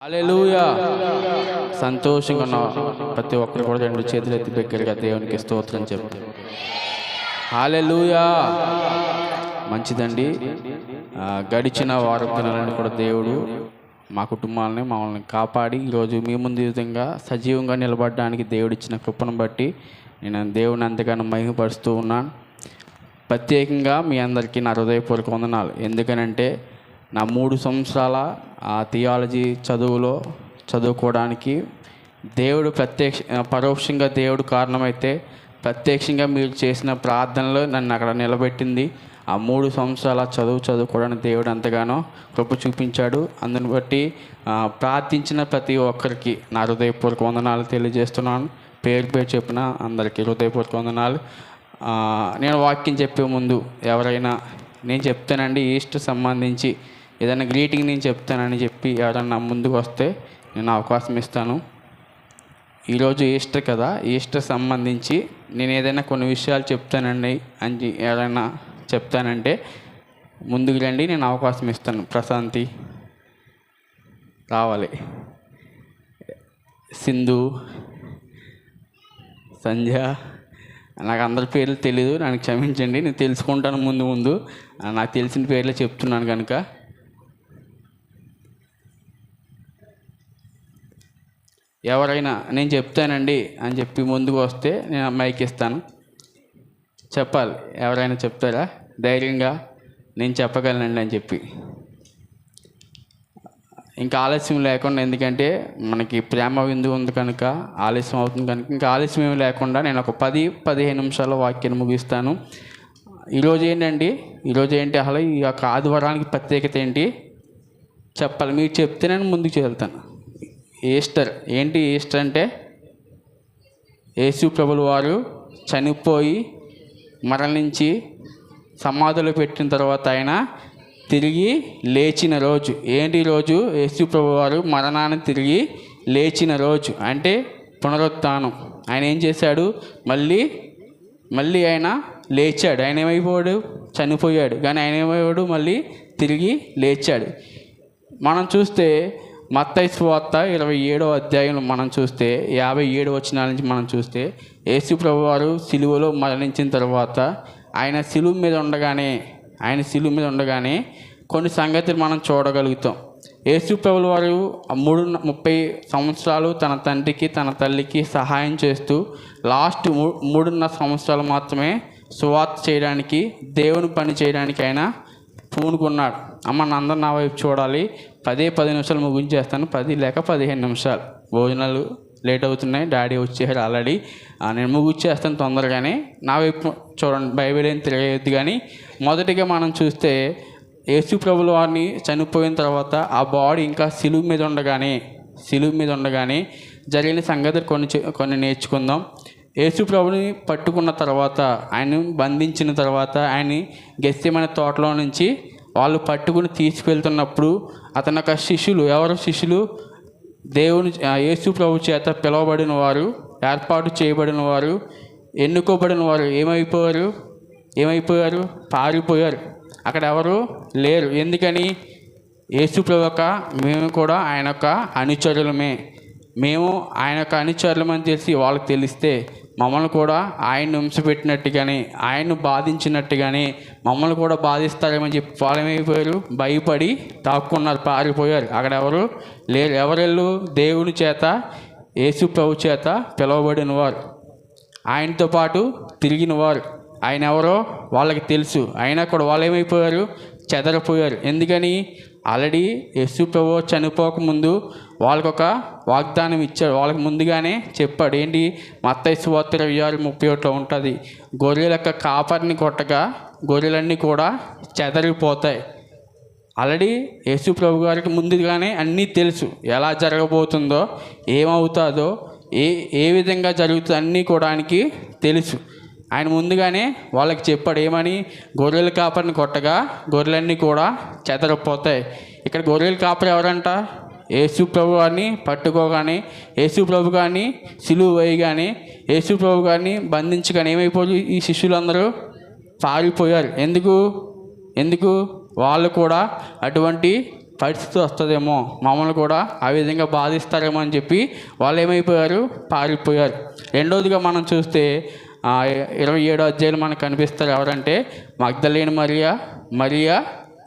హల్లెలూయా. సంతోషంగా ఉన్న ప్రతి ఒక్కరు కూడా రెండు చేతులు ఎత్తి దగ్గరగా దేవునికి స్తోత్రం చెప్పు. హల్లెలూయా. మంచిదండి. గడిచిన వారం దినాలను కూడా దేవుడు మా కుటుంబాలని మమ్మల్ని కాపాడి ఈరోజు మీ ముందు ఈ విధంగా సజీవంగా నిలబడడానికి దేవుడిచ్చిన కృపను బట్టి నేను దేవుని అంతగానో మహిమపరుస్తూ ఉన్నాను. ప్రత్యేకంగా మీ అందరికీ నా హృదయపూర్వక వందనాలు. ఎందుకనంటే నా 3 సంవత్సరాల థియాలజీ చదువుకోవడానికి దేవుడు పరోక్షంగా దేవుడు కారణమైతే ప్రత్యక్షంగా మీరు చేసిన ప్రార్థనలో నన్ను అక్కడ నిలబెట్టింది. ఆ 3 సంవత్సరాల చదువుకోవడానికి దేవుడు ఎంతగానో కృప చూపించాడు. అందుని బట్టి ప్రార్థించిన ప్రతి ఒక్కరికి నా హృదయపూర్వక వందనాలు తెలియజేస్తున్నాను. పేరు చెప్పిన అందరికీ హృదయపూర్వక వందనాలు. నేను వాక్యం చెప్పే ముందు ఎవరైనా నేను చెప్తానండి ఈస్టర్ సంబంధించి ఏదైనా గ్రీటింగ్ నేను చెప్తానని చెప్పి ఎవరైనా ముందుకు వస్తే నేను అవకాశం ఇస్తాను. ఈరోజు ఈస్టర్ కదా, ఈస్టర్ సంబంధించి నేను ఏదైనా కొన్ని విషయాలు చెప్తానండి అని ఎవరైనా చెప్తానంటే ముందుకు రండి, నేను అవకాశం ఇస్తాను. ప్రశాంతి రావాలి, సింధు, సంధ్య, నాకు అందరి పేర్లు తెలీదు, నన్ను క్షమించండి. నేను తెలుసుకుంటాను ముందు నాకు తెలిసిన పేర్లే చెప్తున్నాను కనుక. ఎవరైనా నేను చెప్తానండి అని చెప్పి ముందుకు వస్తే నేను మైక్ ఇస్తాను. చెప్పాలి. ఎవరైనా చెప్తారా ధైర్యంగా నేను చెప్పగలనండి అని చెప్పి? ఇంకా ఆలస్యం లేకుండా, ఎందుకంటే మనకి ప్రేమ విందు ఉంది కనుక ఆలస్యం అవుతుంది కనుక ఇంకా ఆలస్యం ఏమి లేకుండా నేను ఒక 10-15 నిమిషాల వాక్యాన్ని ముగిస్తాను. ఈరోజు ఏంటి అసలు ఈ యొక్క ఆదివారానికి ప్రత్యేకత ఏంటి చెప్పాలి. మీరు చెప్తే నేను ముందుకు వెళ్తాను. ఈస్టర్ ఏంటి? ఈస్టర్ అంటే యేసు ప్రభుల వారు చనిపోయి మరణించి సమాధిలో పెట్టిన తర్వాత ఆయన తిరిగి లేచిన రోజు. ఏంటి రోజు? యేసు ప్రభుల వారు మరణాన్ని తిరిగి లేచిన రోజు అంటే పునరుత్థానం. ఆయన ఏం చేశాడు? మళ్ళీ ఆయన లేచాడు. ఆయన ఏమైపోయాడు? చనిపోయాడు. కానీ ఆయన ఏమైపోయాడు? మళ్ళీ తిరిగి లేచాడు. మనం చూస్తే మత్తయి సువార్త 27వ అధ్యాయంలో మనం చూస్తే 57 వచనాల నుంచి మనం చూస్తే యేసు ప్రభువారు సిలువలో మరణించిన తర్వాత ఆయన సిలువ మీద ఉండగానే కొన్ని సంగతులు మనం చూడగలుగుతాం. యేసు ప్రభుల వారు 30 సంవత్సరాలు తన తండ్రికి తన తల్లికి సహాయం చేస్తూ లాస్ట్ 3.5 సంవత్సరాలు మాత్రమే సువార్త చేయడానికి, దేవుని పని చేయడానికి ఆయన పూనుకున్నాడు. అమ్మ అందరూ నా వైపు చూడాలి. 10 నిమిషాలు ముగించేస్తాను. 10 లేక 15 నిమిషాలు. భోజనాలు లేట్ అవుతున్నాయి, డాడీ వచ్చేసారు ఆల్రెడీ. నేను ముగించేస్తాను తొందరగానే. నా వైపు చూడండి, బైబిల్ ఏం తెలియదు. కానీ మొదటిగా మనం చూస్తే యేసు ప్రభుల వారిని చనిపోయిన తర్వాత ఆ బాడీ ఇంకా సిలువ మీద ఉండగానే జరిగిన సంగతులు కొన్ని నేర్చుకుందాం. యేసు ప్రభుని పట్టుకున్న తర్వాత, ఆయన బంధించిన తర్వాత, ఆయన్ని గెత్సేమనే తోటలో నుంచి వాళ్ళు పట్టుకుని తీసుకెళ్తున్నప్పుడు అతని యొక్క శిష్యులు దేవుని యేసు ప్రభు చేత పిలువబడిన వారు, ఏర్పాటు చేయబడిన వారు, ఎన్నుకోబడిన వారు ఏమైపోయారు? పారిపోయారు. అక్కడ ఎవరు లేరు. ఎందుకని? యేసు ప్రభు మేము కూడా ఆయన యొక్క అనుచరులమే. మేము ఆయన యొక్క అనుచరులమని తెలిసి వాళ్ళకి తెలిస్తే మమ్మల్ని కూడా ఆయన్ని హింసపెట్టినట్టుగానే, ఆయన్ను బాధించినట్టుగానే మమ్మల్ని కూడా బాధిస్తారేమని చెప్పి వాళ్ళు ఏమైపోయారు? భయపడి తాక్కున్నారు, పారిపోయారు. అక్కడ ఎవరు లేరు. ఎవరెళ్ళు? దేవుని చేత, యేసు ప్రభు చేత పిలువబడిన వారు, ఆయనతో పాటు తిరిగిన వారు. ఆయన ఎవరో వాళ్ళకి తెలుసు. అయినా కూడా వాళ్ళు ఏమైపోయారు? చెదరిపోయారు. ఎందుకని? ఆల్రెడీ యేసు ప్రభు చనిపోకముందు వాళ్ళకొక వాగ్దానం ఇచ్చాడు. వాళ్ళకి ముందుగానే చెప్పాడు. ఏంటి? మత్తయి సువార్త 26:31 ఉంటుంది. గొర్రెల యొక్క కాపరిని కొట్టగా గొర్రెలన్నీ కూడా చెదరిపోతాయి. ఆల్రెడీ యేసు ప్రభు గారికి ముందుగానే అన్నీ తెలుసు. ఎలా జరగబోతుందో, ఏమవుతుందో, ఏ విధంగా జరుగుతుందో అన్నీ కూడా ఆయనకి తెలుసు. ఆయన ముందుగానే వాళ్ళకి చెప్పాడు. ఏమని? గొర్రెల కాపరిని కొట్టగా గొర్రెలన్నీ కూడా చెదరిపోతాయి. ఇక్కడ గొర్రెల కాపరి ఎవరంట? యేసు ప్రభు గారిని పట్టుకోగానే, యేసు ప్రభు గారిని సిలువ వేయగానే, యేసు ప్రభు గారిని బంధించగానే ఏమైపోయారు? ఈ శిష్యులందరూ పారిపోయారు. ఎందుకు? వాళ్ళు కూడా అటువంటి పరిస్థితి వస్తుందేమో, మమ్మల్ని కూడా ఆ విధంగా బాధిస్తారేమో అని చెప్పి వాళ్ళు ఏమైపోయారు, పారిపోయారు. రెండవదిగా మనం చూస్తే 27వ అధ్యాయులు మనకు కనిపిస్తారు. ఎవరంటే మగ్దలేని మరియా,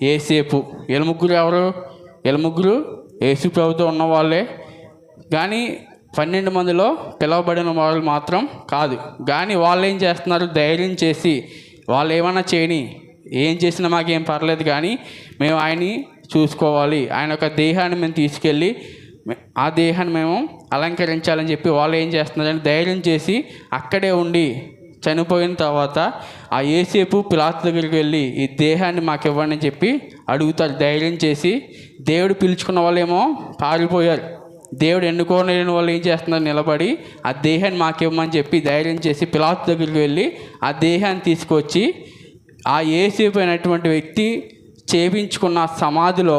యేసేపు. వీళ్ళ ముగ్గురు ఎవరు? వీళ్ళ ముగ్గురు యేసు ప్రభుతో ఉన్న వాళ్ళే. కానీ 12 మందిలో పిలువబడిన వాళ్ళు మాత్రం కాదు. కానీ వాళ్ళు ఏం చేస్తున్నారు? ధైర్యం చేసి వాళ్ళు ఏమైనా చేయని, ఏం చేసినా మాకేం పర్లేదు, కానీ మేము ఆయన్ని చూసుకోవాలి, ఆయన యొక్క దేహాన్ని మేము తీసుకెళ్ళి ఆ దేహాన్ని మేము అలంకరించాలని చెప్పి వాళ్ళు ఏం చేస్తున్నారంటే ధైర్యం చేసి అక్కడే ఉండి చనిపోయిన తర్వాత ఆ యేసేపు పిలాతు దగ్గరికి వెళ్ళి ఈ దేహాన్ని మాకు ఇవ్వండి అని చెప్పి అడుగుతారు. ధైర్యం చేసి దేవుడు పిలుచుకున్న వాళ్ళేమో పారిపోయారు. దేవుడు ఎన్నుకోలేని వాళ్ళు ఏం చేస్తున్నారు? నిలబడి ఆ దేహాన్ని మాకు ఇవ్వమని చెప్పి ధైర్యం చేసి పిలాతు దగ్గరికి వెళ్ళి ఆ దేహాన్ని తీసుకొచ్చి ఆ యేసేపు అయినటువంటి వ్యక్తి చేపించుకున్న సమాధిలో,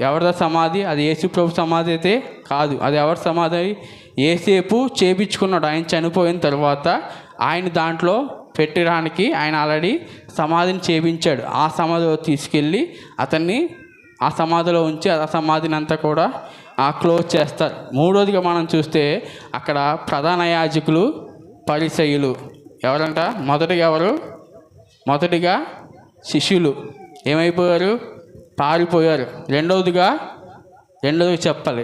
ఎవరిదా సమాధి? అది యేసు ప్రభు సమాధి అయితే కాదు. అది ఎవరి సమాధి? యేసేపు చేపించుకున్నాడు. ఆయన చనిపోయిన తర్వాత ఆయన దాంట్లో పెట్టడానికి ఆయన ఆల్రెడీ సమాధిని చేపించాడు. ఆ సమాధిలో తీసుకెళ్ళి అతన్ని ఆ సమాధిలో ఉంచి ఆ సమాధిని అంతా కూడా క్లోజ్ చేస్తారు. మూడోదిగా మనం చూస్తే అక్కడ ప్రధాన యాజకులు, పరిసయ్యులు. ఎవరంట? మొదటిగా శిష్యులు ఏమైపోయారు? పారిపోయారు. రెండవదిగా చెప్పాలి,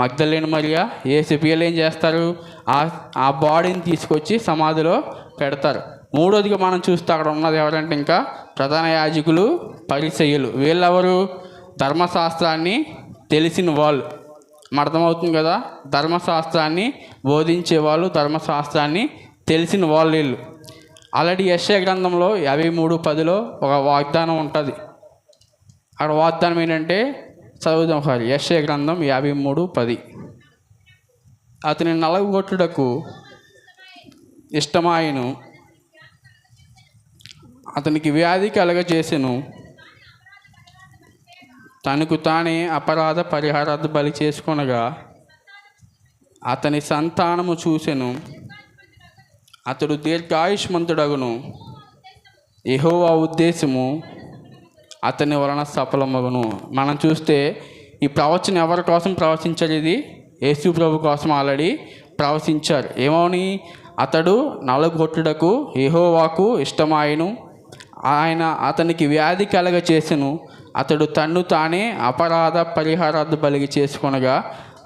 మగ్దలేని మరియా, యేసేపు. ఏం చేస్తారు? ఆ బాడీని తీసుకొచ్చి సమాధిలో పెడతారు. మూడోదిగా మనం చూస్తే అక్కడ ఉన్నది ఎవరంటే ఇంకా ప్రధాన యాజకులు, పరిసయ్యులు. వీళ్ళెవరు? ధర్మశాస్త్రాన్ని తెలిసిన వాళ్ళు. అర్థమవుతుంది కదా? ధర్మశాస్త్రాన్ని బోధించే వాళ్ళు, ధర్మశాస్త్రాన్ని తెలిసిన వాళ్ళు వీళ్ళు. ఆల్రెడీ యెషయా గ్రంథంలో 53:10లో ఒక వాగ్దానం ఉంటుంది. అక్కడ వాగ్దానం ఏంటంటే, చదువుదాం ఒకసారి. యెషయా గ్రంథం 53:10. అతని నలగొట్టుటకు ఇష్టమాయను, అతనికి వ్యాధి కలగజేసెను, తనకు తానే అపరాధ పరిహారార్థ బలి చేసుకొనగా అతని సంతానము చూసెను, అతడు దీర్ఘాయుష్మంతుడగును, యెహోవా ఉద్దేశము అతని వలన సఫలమగును. మనం చూస్తే ఈ ప్రవచనం ఎవరి కోసం ప్రవచించారు? ఇది యేసు ప్రభు కోసం ఆల్రెడీ ప్రవచించారు. ఏమని? అతడు నలుగొట్టుటకు యెహోవాకు ఇష్టమాయను, అతనికి వ్యాధి కలగ చేసెను, అతడు తన్ను తానే అపరాధ పరిహారార్థ బలిగి చేసుకొనగా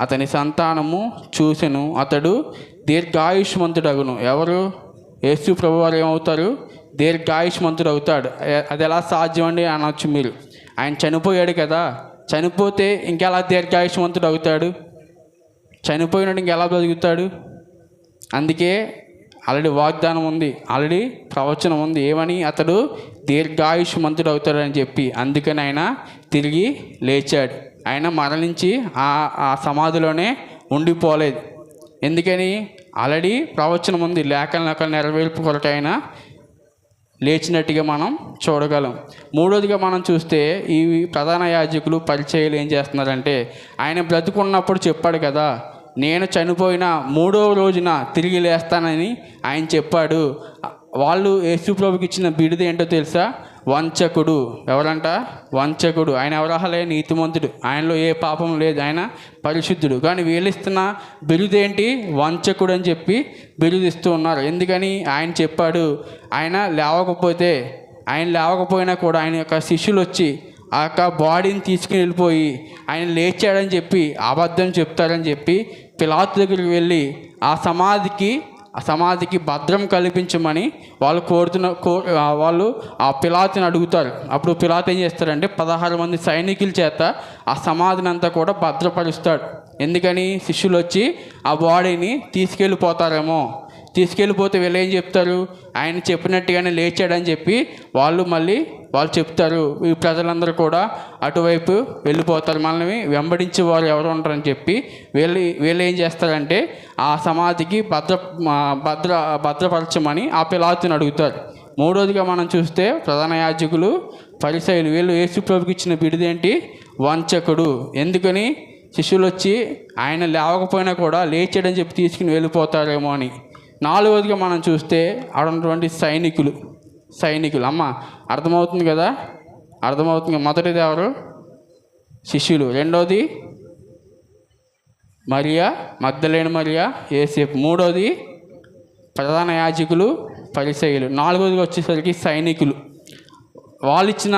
అతని సంతానము చూసెను, అతడు దీర్ఘాయుష్మంతుడగును. ఎవరు? యేసు ప్రభు వారు ఏమవుతారు? దీర్ఘాయుష్మంతుడు అవుతాడు. అది ఎలా సాధ్యం అండి అనొచ్చు మీరు. ఆయన చనిపోయాడు కదా, చనిపోతే ఇంకెలా దీర్ఘాయుష్మంతుడు అవుతాడు? చనిపోయినాడు ఇంకెలా బతుకుతాడు? అందుకే ఆల్రెడీ వాగ్దానం ఉంది, ఆల్రెడీ ప్రవచనం ఉంది. ఏమని? అతడు దీర్ఘాయుష్మంతుడు అవుతాడని చెప్పి. అందుకని ఆయన తిరిగి లేచాడు. ఆయన మరణించి ఆ సమాధిలోనే ఉండిపోలేదు. ఎందుకని? ఆల్రెడీ ప్రవచనం ఉంది, లేఖల నెరవేర్పు కొరకు ఆయన లేచినట్టుగా మనం చూడగలం. మూడోదిగా మనం చూస్తే ఈ ప్రధాన యాజకులు, పరిచర్యలు ఏం చేస్తున్నారంటే, ఆయన బ్రతుకున్నప్పుడు చెప్పాడు కదా, నేను చనిపోయిన 3వ రోజున తిరిగి లేస్తానని ఆయన చెప్పాడు. వాళ్ళు యేసు ప్రభుకి ఇచ్చిన బిరుదు ఏంటో తెలుసా? వంచకుడు. ఎవరంట? వంచకుడు. ఆయన ఎవరహలే? నీతిమంతుడు, ఆయనలో ఏ పాపం లేదు, ఆయన పరిశుద్ధుడు. కానీ వీళ్ళు ఇస్తున్న బిరుదేంటి? వంచకుడు అని చెప్పి బిరుదిస్తూ ఉన్నారు. ఎందుకని? ఆయన చెప్పాడు, ఆయన లేవకపోయినా కూడా ఆయన యొక్క శిష్యులు వచ్చి ఆ యొక్క బాడీని తీసుకుని వెళ్ళిపోయి ఆయన లేచాడని చెప్పి అబద్ధం చెప్తారని చెప్పి పిలాతు దగ్గరికి వెళ్ళి ఆ సమాధికి భద్రం కల్పించమని వాళ్ళు ఆ పిలాతుని అడుగుతారు. అప్పుడు పిలాతు ఏం చేస్తారంటే 16 మంది సైనికుల చేత ఆ సమాధిని అంతా కూడా భద్రపరుస్తాడు. ఎందుకని? శిష్యులు వచ్చి ఆ బాడీని తీసుకెళ్ళిపోతే వీళ్ళు ఏం చెప్తారు? ఆయన చెప్పినట్టుగానే లేచాడని చెప్పి వాళ్ళు చెప్తారు. ఈ ప్రజలందరూ కూడా అటువైపు వెళ్ళిపోతారు. మనల్ని వెంబడించే వారు ఎవరు ఉంటారని చెప్పి వీళ్ళు ఏం చేస్తారంటే ఆ సమాధికి భద్రపరచమని ఆ పిలాతుని అడుగుతారు. మూడోదిగా మనం చూస్తే ప్రధాన యాజకులు, పరిసయ్యులు, వీళ్ళు యేసు ప్రభుకి ఇచ్చిన బిరుదేంటి? వంచకుడు. ఎందుకని? శిష్యులు వచ్చి ఆయన లేవకపోయినా కూడా లేచాడని చెప్పి తీసుకుని వెళ్ళిపోతారేమో అని. నాలుగోదిగా మనం చూస్తే అక్కడ ఉన్నటువంటి సైనికులు. అమ్మ అర్థమవుతుంది కదా? మొదటిది ఎవరు? శిష్యులు, రెండోది మరియా మగ్దలేనే మరియా, యేసేపు, మూడోది ప్రధాన యాజకులు, పరిసయ్యులు, నాలుగోదిగా వచ్చేసరికి సైనికులు. వాళ్ళు ఇచ్చిన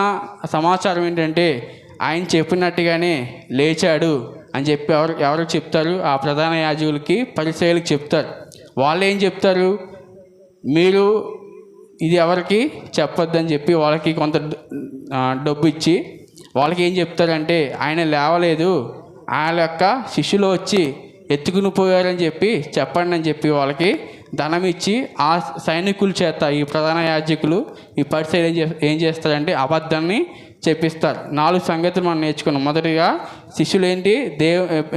సమాచారం ఏంటంటే ఆయన చెప్పినట్టుగానే లేచాడు అని చెప్పి ఎవరికి చెప్తారు? ఆ ప్రధాన యాజకులకి, పరిసయ్యులకి చెప్తారు. వాళ్ళు ఏం చెప్తారు? మీరు ఇది ఎవరికి చెప్పొద్దని చెప్పి వాళ్ళకి కొంత డబ్బు ఇచ్చి వాళ్ళకి ఏం చెప్తారంటే ఆయన లేవలేదు, ఆయన యొక్క శిష్యులు వచ్చి ఎత్తుకుని పోయారని చెప్పి చెప్పండి అని చెప్పి వాళ్ళకి ధనం ఇచ్చి ఆ సైనికుల చేత ఈ ప్రధాన యాజకులు, ఈ పరిసయ్యులు ఏం చేస్తారంటే అబద్ధాన్ని చెప్పిస్తారు. 4 సంగతులు మనం నేర్చుకున్నాం. మొదటిగా శిష్యులు ఏంటి?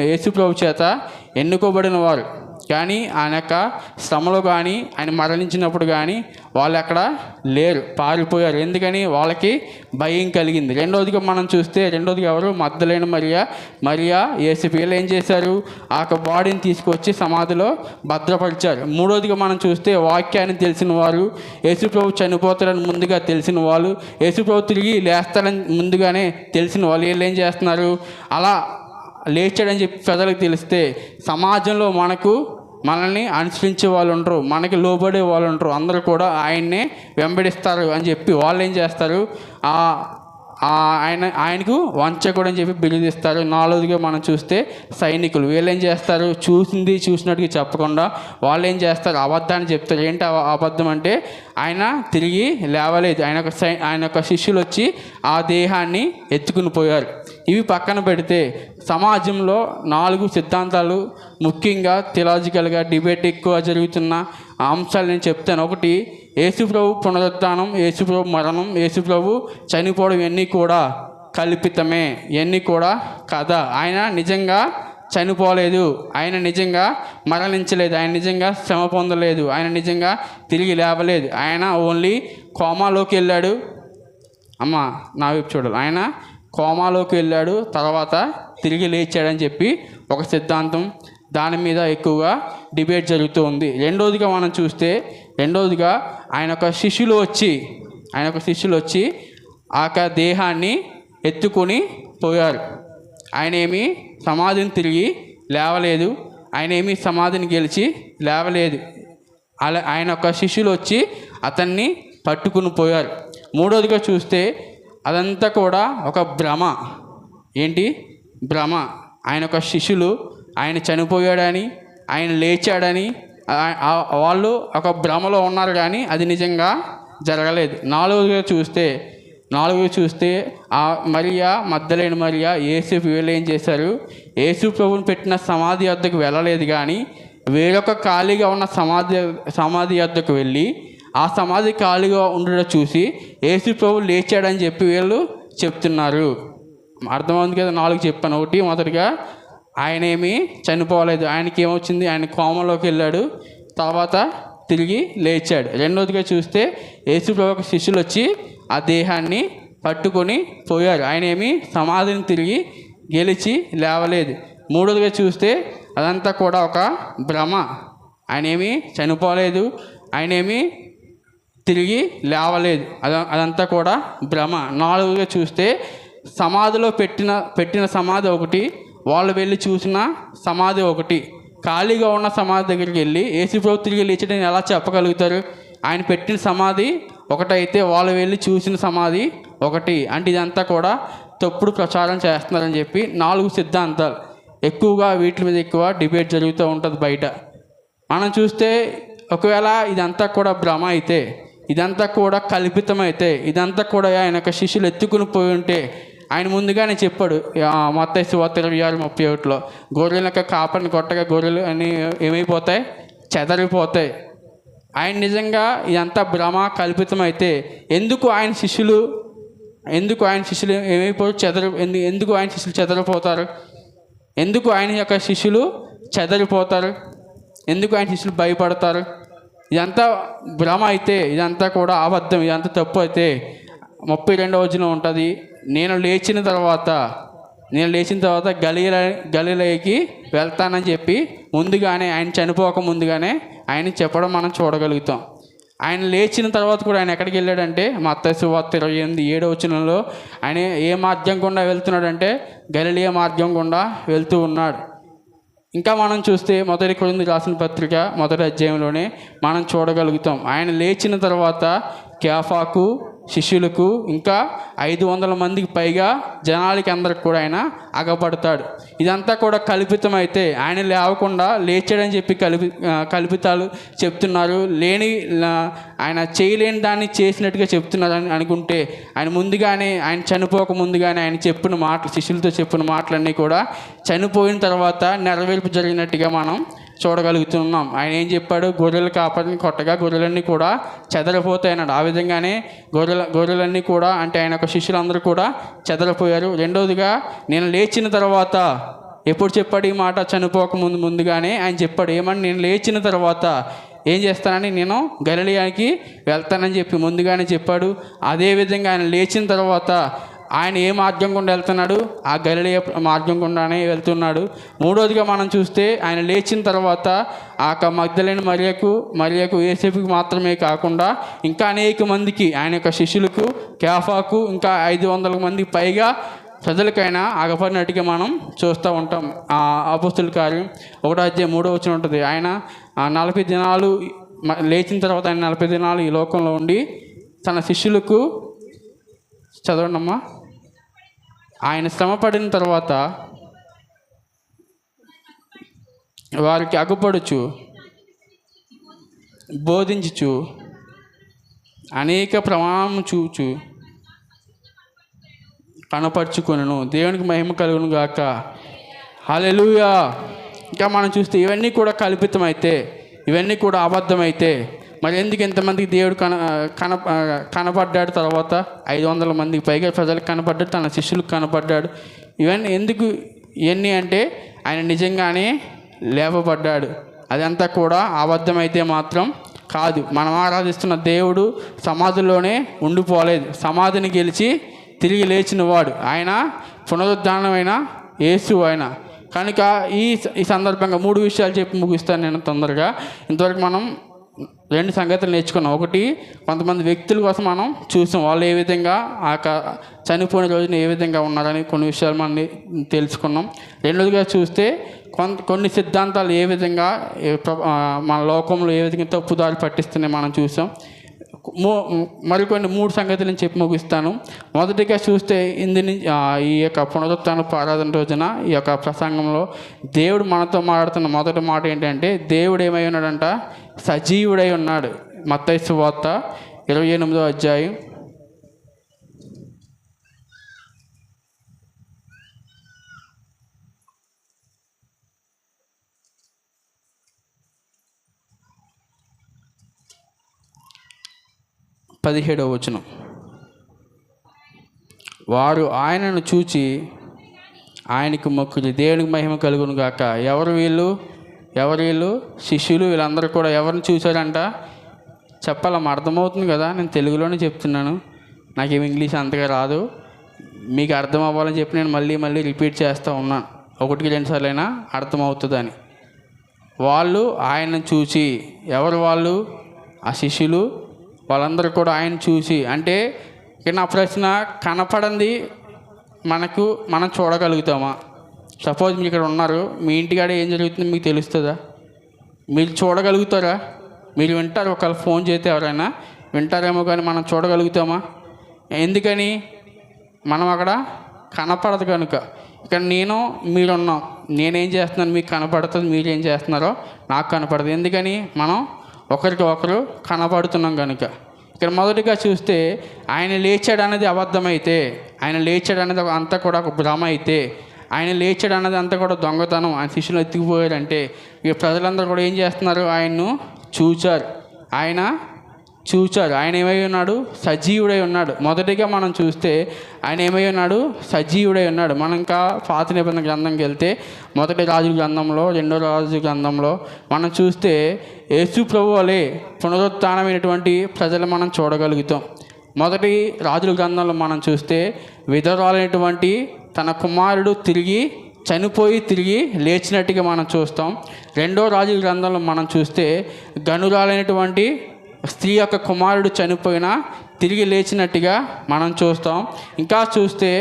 యేసు ప్రభు చేత ఎన్నుకోబడిన వారు, కానీ ఆయన యొక్క శ్రమలో కానీ ఆయన మరణించినప్పుడు కానీ వాళ్ళు అక్కడ లేరు, పారిపోయారు. ఎందుకని? వాళ్ళకి భయం కలిగింది. రెండోదిగా మనం చూస్తే రెండోదిగా ఎవరు? మగ్దలేనే మరియా, యేసేపు. వీళ్ళు ఏం చేశారు? ఆ యొక్క బాడీని తీసుకొచ్చి సమాధిలో భద్రపరిచారు. మూడోదిగా మనం చూస్తే వాక్యాన్ని తెలిసిన వారు, యేసు ప్రభు చనిపోతారని ముందుగా తెలిసిన వాళ్ళు, యేసు ప్రభు తిరిగి లేస్తారని ముందుగానే తెలిసిన వాళ్ళు వీళ్ళు ఏం చేస్తున్నారు? అలా లేచాడని చెప్పి ప్రజలకు తెలిస్తే సమాజంలో మనల్ని అనుసరించే వాళ్ళు ఉండరు, మనకి లోబడే వాళ్ళు ఉండరు, అందరూ కూడా ఆయన్నే వెంబడిస్తారు అని చెప్పి వాళ్ళు ఏం చేస్తారు? ఆయనకు వంచకూడదు అని చెప్పి బిరుదిస్తారు. నాలుగోదిగా మనం చూస్తే సైనికులు. వీళ్ళు ఏం చేస్తారు? చూసినట్టుగా చెప్పకుండా వాళ్ళు ఏం చేస్తారు? అబద్ధాన్ని చెప్తారు. ఏంటి అబద్ధం అంటే ఆయన తిరిగి లేవలేదు, ఆయన యొక్క శిష్యులు వచ్చి ఆ దేహాన్ని ఎత్తుకుని పోయారు. ఇవి పక్కన పెడితే సమాజంలో 4 సిద్ధాంతాలు, ముఖ్యంగా థియలాజికల్గా డిబేట్ ఎక్కువ జరుగుతున్న అంశాలు నేను చెప్తాను. ఒకటి, యేసుప్రభు పునరుద్ధానం, యేసుప్రభు మరణం, యేసుప్రభు చనిపోవడం ఇవన్నీ కూడా కల్పితమే, ఇవన్నీ కూడా కథ. ఆయన నిజంగా చనిపోలేదు, ఆయన నిజంగా మరణించలేదు, ఆయన నిజంగా శ్రమ పొందలేదు, ఆయన నిజంగా తిరిగి లేవలేదు. ఆయన ఓన్లీ కోమాలోకి వెళ్ళాడు. నా వైపు చూడాలి. ఆయన కోమాలోకి వెళ్ళాడు, తర్వాత తిరిగి లేచాడని చెప్పి ఒక సిద్ధాంతం. దాని మీద ఎక్కువగా డిబేట్ జరుగుతూ ఉంది. రెండోదిగా మనం చూస్తే ఆయన యొక్క శిష్యులు వచ్చి ఆ దేహాన్ని ఎత్తుకొని పోయారు. ఆయన ఏమి సమాధిని తిరిగి లేవలేదు, ఆయన ఏమి సమాధిని గెలిచి లేవలేదు. అలా ఆయన యొక్క శిష్యులు వచ్చి అతన్ని పట్టుకుని పోయారు. మూడోదిగా చూస్తే అదంతా కూడా ఒక భ్రమ. ఏంటి భ్రమ? ఆయన యొక్క శిష్యులు ఆయన చనిపోయాడని, ఆయన లేచాడని వాళ్ళు ఒక భ్రమలో ఉన్నారు, కానీ అది నిజంగా జరగలేదు. నాలుగోదిగా చూస్తే ఆ మరియా మగ్దలేనే మరియా, యేసేపు వీళ్ళు ఏం చేశారు? యేసు ప్రభువుని పెట్టిన సమాధి వద్దకు వెళ్ళలేదు, కానీ వేరొక ఖాళీగా ఉన్న సమాధి వద్దకు వెళ్ళి ఆ సమాధి ఖాళీగా ఉండడం చూసి యేసు ప్రభువు లేచాడని చెప్పి వీళ్ళు చెప్తున్నారు. అర్థమవుతుంది కదా? 4 చెప్పాను. ఒకటి, మొదటిగా ఆయన ఏమీ చనిపోలేదు, ఆయనకి ఏమొచ్చింది? ఆయన కోమలోకి వెళ్ళాడు, తర్వాత తిరిగి లేచాడు. రెండోదిగా చూస్తే యేసు ప్రభు శిష్యులు వచ్చి ఆ దేహాన్ని పట్టుకొని పోయారు, ఆయన ఏమి సమాధిని తిరిగి గెలిచి లేవలేదు. మూడోదిగా చూస్తే అదంతా కూడా ఒక భ్రమ, ఆయన ఏమీ చనిపోలేదు, ఆయన ఏమీ తిరిగి లేవలేదు, అదంతా కూడా భ్రమ. నాలుగుగా చూస్తే సమాధిలో పెట్టిన సమాధి ఒకటి, వాళ్ళు వెళ్ళి చూసిన సమాధి ఒకటి. ఖాళీగా ఉన్న సమాధి దగ్గరికి వెళ్ళి యేసుప్రభు తిరిగి లేచడని ఎలా చెప్పగలుగుతారు? ఆయన పెట్టిన సమాధి ఒకటైతే వాళ్ళు వెళ్ళి చూసిన సమాధి ఒకటి. అంటే ఇదంతా కూడా తప్పుడు ప్రచారం చేస్తున్నారని చెప్పి 4 సిద్ధాంతాలు. ఎక్కువగా వీటి మీద ఎక్కువ డిబేట్ జరుగుతూ ఉంటుంది బయట. మనం చూస్తే ఒకవేళ ఇదంతా కూడా భ్రమ అయితే, ఇదంతా కూడా కల్పితమైతే, ఇదంతా కూడా ఆయన యొక్క శిష్యులు ఎత్తుకుని పోయి ఉంటే ఆయన ముందుగానే చెప్పాడు మత్తయి సువార్త 26:31 గొర్రెల యొక్క కాపరిని కొట్టగా గొర్రెలు అన్నీ ఏమైపోతాయి? చెదరిపోతాయి. ఆయన నిజంగా ఇదంతా భ్రమ కల్పితమైతే ఎందుకు ఆయన శిష్యులు ఏమైపోతారు? ఎందుకు ఆయన శిష్యులు చెదరిపోతారు? ఎందుకు ఆయన యొక్క శిష్యులు చెదరిపోతారు? ఎందుకు ఆయన శిష్యులు భయపడతారు? ఇదంతా భ్రమ అయితే, ఇదంతా కూడా అబద్ధం, ఇదంతా తప్పు అయితే 32వ వచనం ఉంటుంది. నేను లేచిన తర్వాత గలిలయకి వెళ్తానని చెప్పి ముందుగానే, ఆయన చనిపోక ముందుగానే ఆయన చెప్పడం మనం చూడగలుగుతాం. ఆయన లేచిన తర్వాత కూడా ఆయన ఎక్కడికి వెళ్ళాడంటే మత్తయి సువార్త 28:7 ఆయన ఏ మార్గం గుండా వెళ్తున్నాడంటే గలిలయ మార్గం గుండా వెళ్తూ ఉన్నాడు. ఇంకా మనం చూస్తే 1 కొరింథీయులకు రాసిన పత్రిక 1వ అధ్యాయంలోనే మనం చూడగలుగుతాం. ఆయన లేచిన తర్వాత కేఫాకు, శిష్యులకు, ఇంకా 500 మందికి పైగా జనాలకి అందరికి కూడా ఆయన అగపడతాడు. ఇదంతా కూడా కల్పితమైతే ఆయన లేవకుండా లేచాడని చెప్పి కల్పితాలు చెప్తున్నారు. ఆయన చేయలేని దాన్ని చేసినట్టుగా చెప్తున్నారని అనుకుంటే ఆయన ముందుగానే, ఆయన చనిపోక ముందుగానే ఆయన చెప్పిన మాటలు, శిష్యులతో చెప్పిన మాటలన్నీ కూడా చనిపోయిన తర్వాత నెరవేర్పు జరిగినట్టుగా మనం చూడగలుగుతున్నాం. ఆయన ఏం చెప్పాడు? గొర్రెల కాపరిని కొట్టగా గొర్రెలన్నీ కూడా చెదరిపోతాయి అన్నాడు. ఆ విధంగానే గొర్రెలన్నీ కూడా, అంటే ఆయన యొక్క శిష్యులందరూ కూడా చెదరిపోయారు. రెండవదిగా నేను లేచిన తర్వాత, ఎప్పుడు చెప్పాడు ఈ మాట? చనిపోక ముందుగానే ఆయన చెప్పాడు. ఏమని? నేను లేచిన తర్వాత ఏం చేస్తానని, నేను గలిలయకి వెళ్తానని చెప్పి ముందుగానే చెప్పాడు. అదేవిధంగా ఆయన లేచిన తర్వాత ఆయన ఏ మార్గం గుండా వెళ్తున్నాడు? ఆ గలిలయ మార్గం గుండానే వెళ్తున్నాడు. మూడోదిగా మనం చూస్తే ఆయన లేచిన తర్వాత ఆ మగ్దలేని మరియకు యోసేపుకి మాత్రమే కాకుండా ఇంకా అనేక మందికి, ఆయన యొక్క శిష్యులకు, కేఫాకు, ఇంకా 500 మందికి పైగా ప్రజలకైనా అగపడినట్టుగా మనం చూస్తూ ఉంటాం. అపోస్తుల కార్యం 1వ అధ్యాయం 3వ వచనం ఉంటుంది. ఆయన 40 దినాలు లేచిన తర్వాత ఆయన 40 దినాలు ఈ లోకంలో ఉండి తన శిష్యులకు, చదవండమ్మా, ఆయన శ్రమపడిన తర్వాత వారికి అగుపడుచు, బోధించుచు, అనేక ప్రమాణం చూచు కనపరుచుకొనును. దేవునికి మహిమ కలుగును గాక. హల్లెలూయా. ఇంకా మనం చూస్తే ఇవన్నీ కూడా కల్పితమైతే, ఇవన్నీ కూడా అబద్ధమైతే మరి ఎందుకు ఎంతమందికి దేవుడు కనపడ్డాడు? తర్వాత 500 మందికి పైగా ప్రజలకు కనపడ్డాడు, తన శిష్యులకు కనపడ్డాడు. ఇవన్నీ ఎందుకు? ఇవన్నీ అంటే ఆయన నిజంగానే లేపబడ్డాడు. అదంతా కూడా అబద్ధమైతే మాత్రం కాదు. మనం ఆరాధిస్తున్న దేవుడు సమాధిలోనే ఉండిపోలేదు. సమాధిని గెలిచి తిరిగి లేచిన వాడు ఆయన, పునరుద్ధానమైన యేసు ఆయన. కనుక ఈ సందర్భంగా 3 విషయాలు చెప్పి ముగిస్తాను నేను తొందరగా. ఇంతవరకు మనం 2 సంగతులు నేర్చుకున్నాం. ఒకటి, కొంతమంది వ్యక్తుల కోసం మనం చూసాం, వాళ్ళు ఏ విధంగా చనిపోయిన రోజున ఏ విధంగా ఉన్నారని కొన్ని విషయాలు మనం తెలుసుకున్నాం. రెండోదిగా చూస్తే కొన్ని సిద్ధాంతాలు ఏ విధంగా మన లోకంలో ఏ విధంగా తప్పుదారి పట్టిస్తున్నాయి మనం చూసాం. మరికొన్ని 3 సంగతులను చెప్పి ముగిస్తాను. మొదటిగా చూస్తే ఈ యొక్క పునరుత్థానపు ఆరాధన రోజున ఈ యొక్క ప్రసంగంలో దేవుడు మనతో మాట్లాడుతున్న మొదటి మాట ఏంటంటే, దేవుడు ఏమై ఉన్నాడంట? సజీవుడై ఉన్నాడు. మత్తయి సువార్త 28వ అధ్యాయం 17వ వచనం. వారు ఆయనను చూచి ఆయనకు మొక్కులు, దేవునికి మహిమ కలుగును గాక. ఎవరు వీళ్ళు? శిష్యులు. వీళ్ళందరూ కూడా ఎవరిని చూశారంట? చెప్పాలమ్మా, అర్థమవుతుంది కదా? నేను తెలుగులోనే చెప్తున్నాను, నాకేం ఇంగ్లీష్ అంతగా రాదు. మీకు అర్థం అవ్వాలని చెప్పి నేను మళ్ళీ రిపీట్ చేస్తూ ఉన్నాను. 1-2 సార్లైనా అర్థమవుతుందని. వాళ్ళు ఆయనను చూసి, ఎవరు వాళ్ళు? ఆ శిష్యులు. వాళ్ళందరూ కూడా ఆయన చూసి, అంటే ఇక్కడ నా ప్రశ్న, కనపడంది మనం చూడగలుగుతామా? సపోజ్ మీరు ఇక్కడ ఉన్నారు, మీ ఇంటికాడ ఏం జరుగుతుందో మీకు తెలుస్తుందా? మీరు చూడగలుగుతారా? మీరు వింటారు, ఒకవేళ ఫోన్ చేస్తే ఎవరైనా వింటారేమో, కానీ మనం చూడగలుగుతామా? ఎందుకని? మనం అక్కడ కనపడదు కనుక. ఇక్కడ మీరున్నాం, నేనేం చేస్తున్నాను మీకు కనపడుతుంది, మీరు ఏం చేస్తున్నారో నాకు కనపడదు. ఎందుకని? మనం ఒకరికి ఒకరు కనపడుతున్నాం కనుక. ఇక్కడ మొదటిగా చూస్తే ఆయన లేచాడు అనేది అబద్ధమైతే, ఆయన లేచాడు అనేది అంతా కూడా ఒక భ్రమ అయితే, ఆయన లేచాడు అన్నది అంతా కూడా దొంగతనం, ఆయన శిష్యులు ఎత్తుకుపోయారంటే, ఇక ప్రజలందరూ కూడా ఏం చేస్తున్నారు? ఆయన్ను చూచారు. ఆయన ఏమై ఉన్నాడు? సజీవుడై ఉన్నాడు. మొదటిగా మనం చూస్తే ఆయన ఏమై ఉన్నాడు? సజీవుడై ఉన్నాడు. మనం ఇంకా పాత నిబంధన గ్రంథంకి వెళ్తే 1 రాజుల గ్రంథంలో, 2 రాజుల గ్రంథంలో మనం చూస్తే యేసు ప్రభువులే పునరుత్థానమైనటువంటి ప్రజలు మనం చూడగలుగుతాం. 1 రాజుల గ్రంథంలో మనం చూస్తే విధవరాలైనటువంటి తన కుమారుడు చనిపోయి తిరిగి లేచినట్టుగా మనం చూస్తాం. 2 రాజుల గ్రంథంలో మనం చూస్తే గనురాలైనటువంటి స్త్రీ యొక్క కుమారుడు చనిపోయినా తిరిగి లేచినట్టుగా మనం చూస్తాం. ఇంకా చూస్తే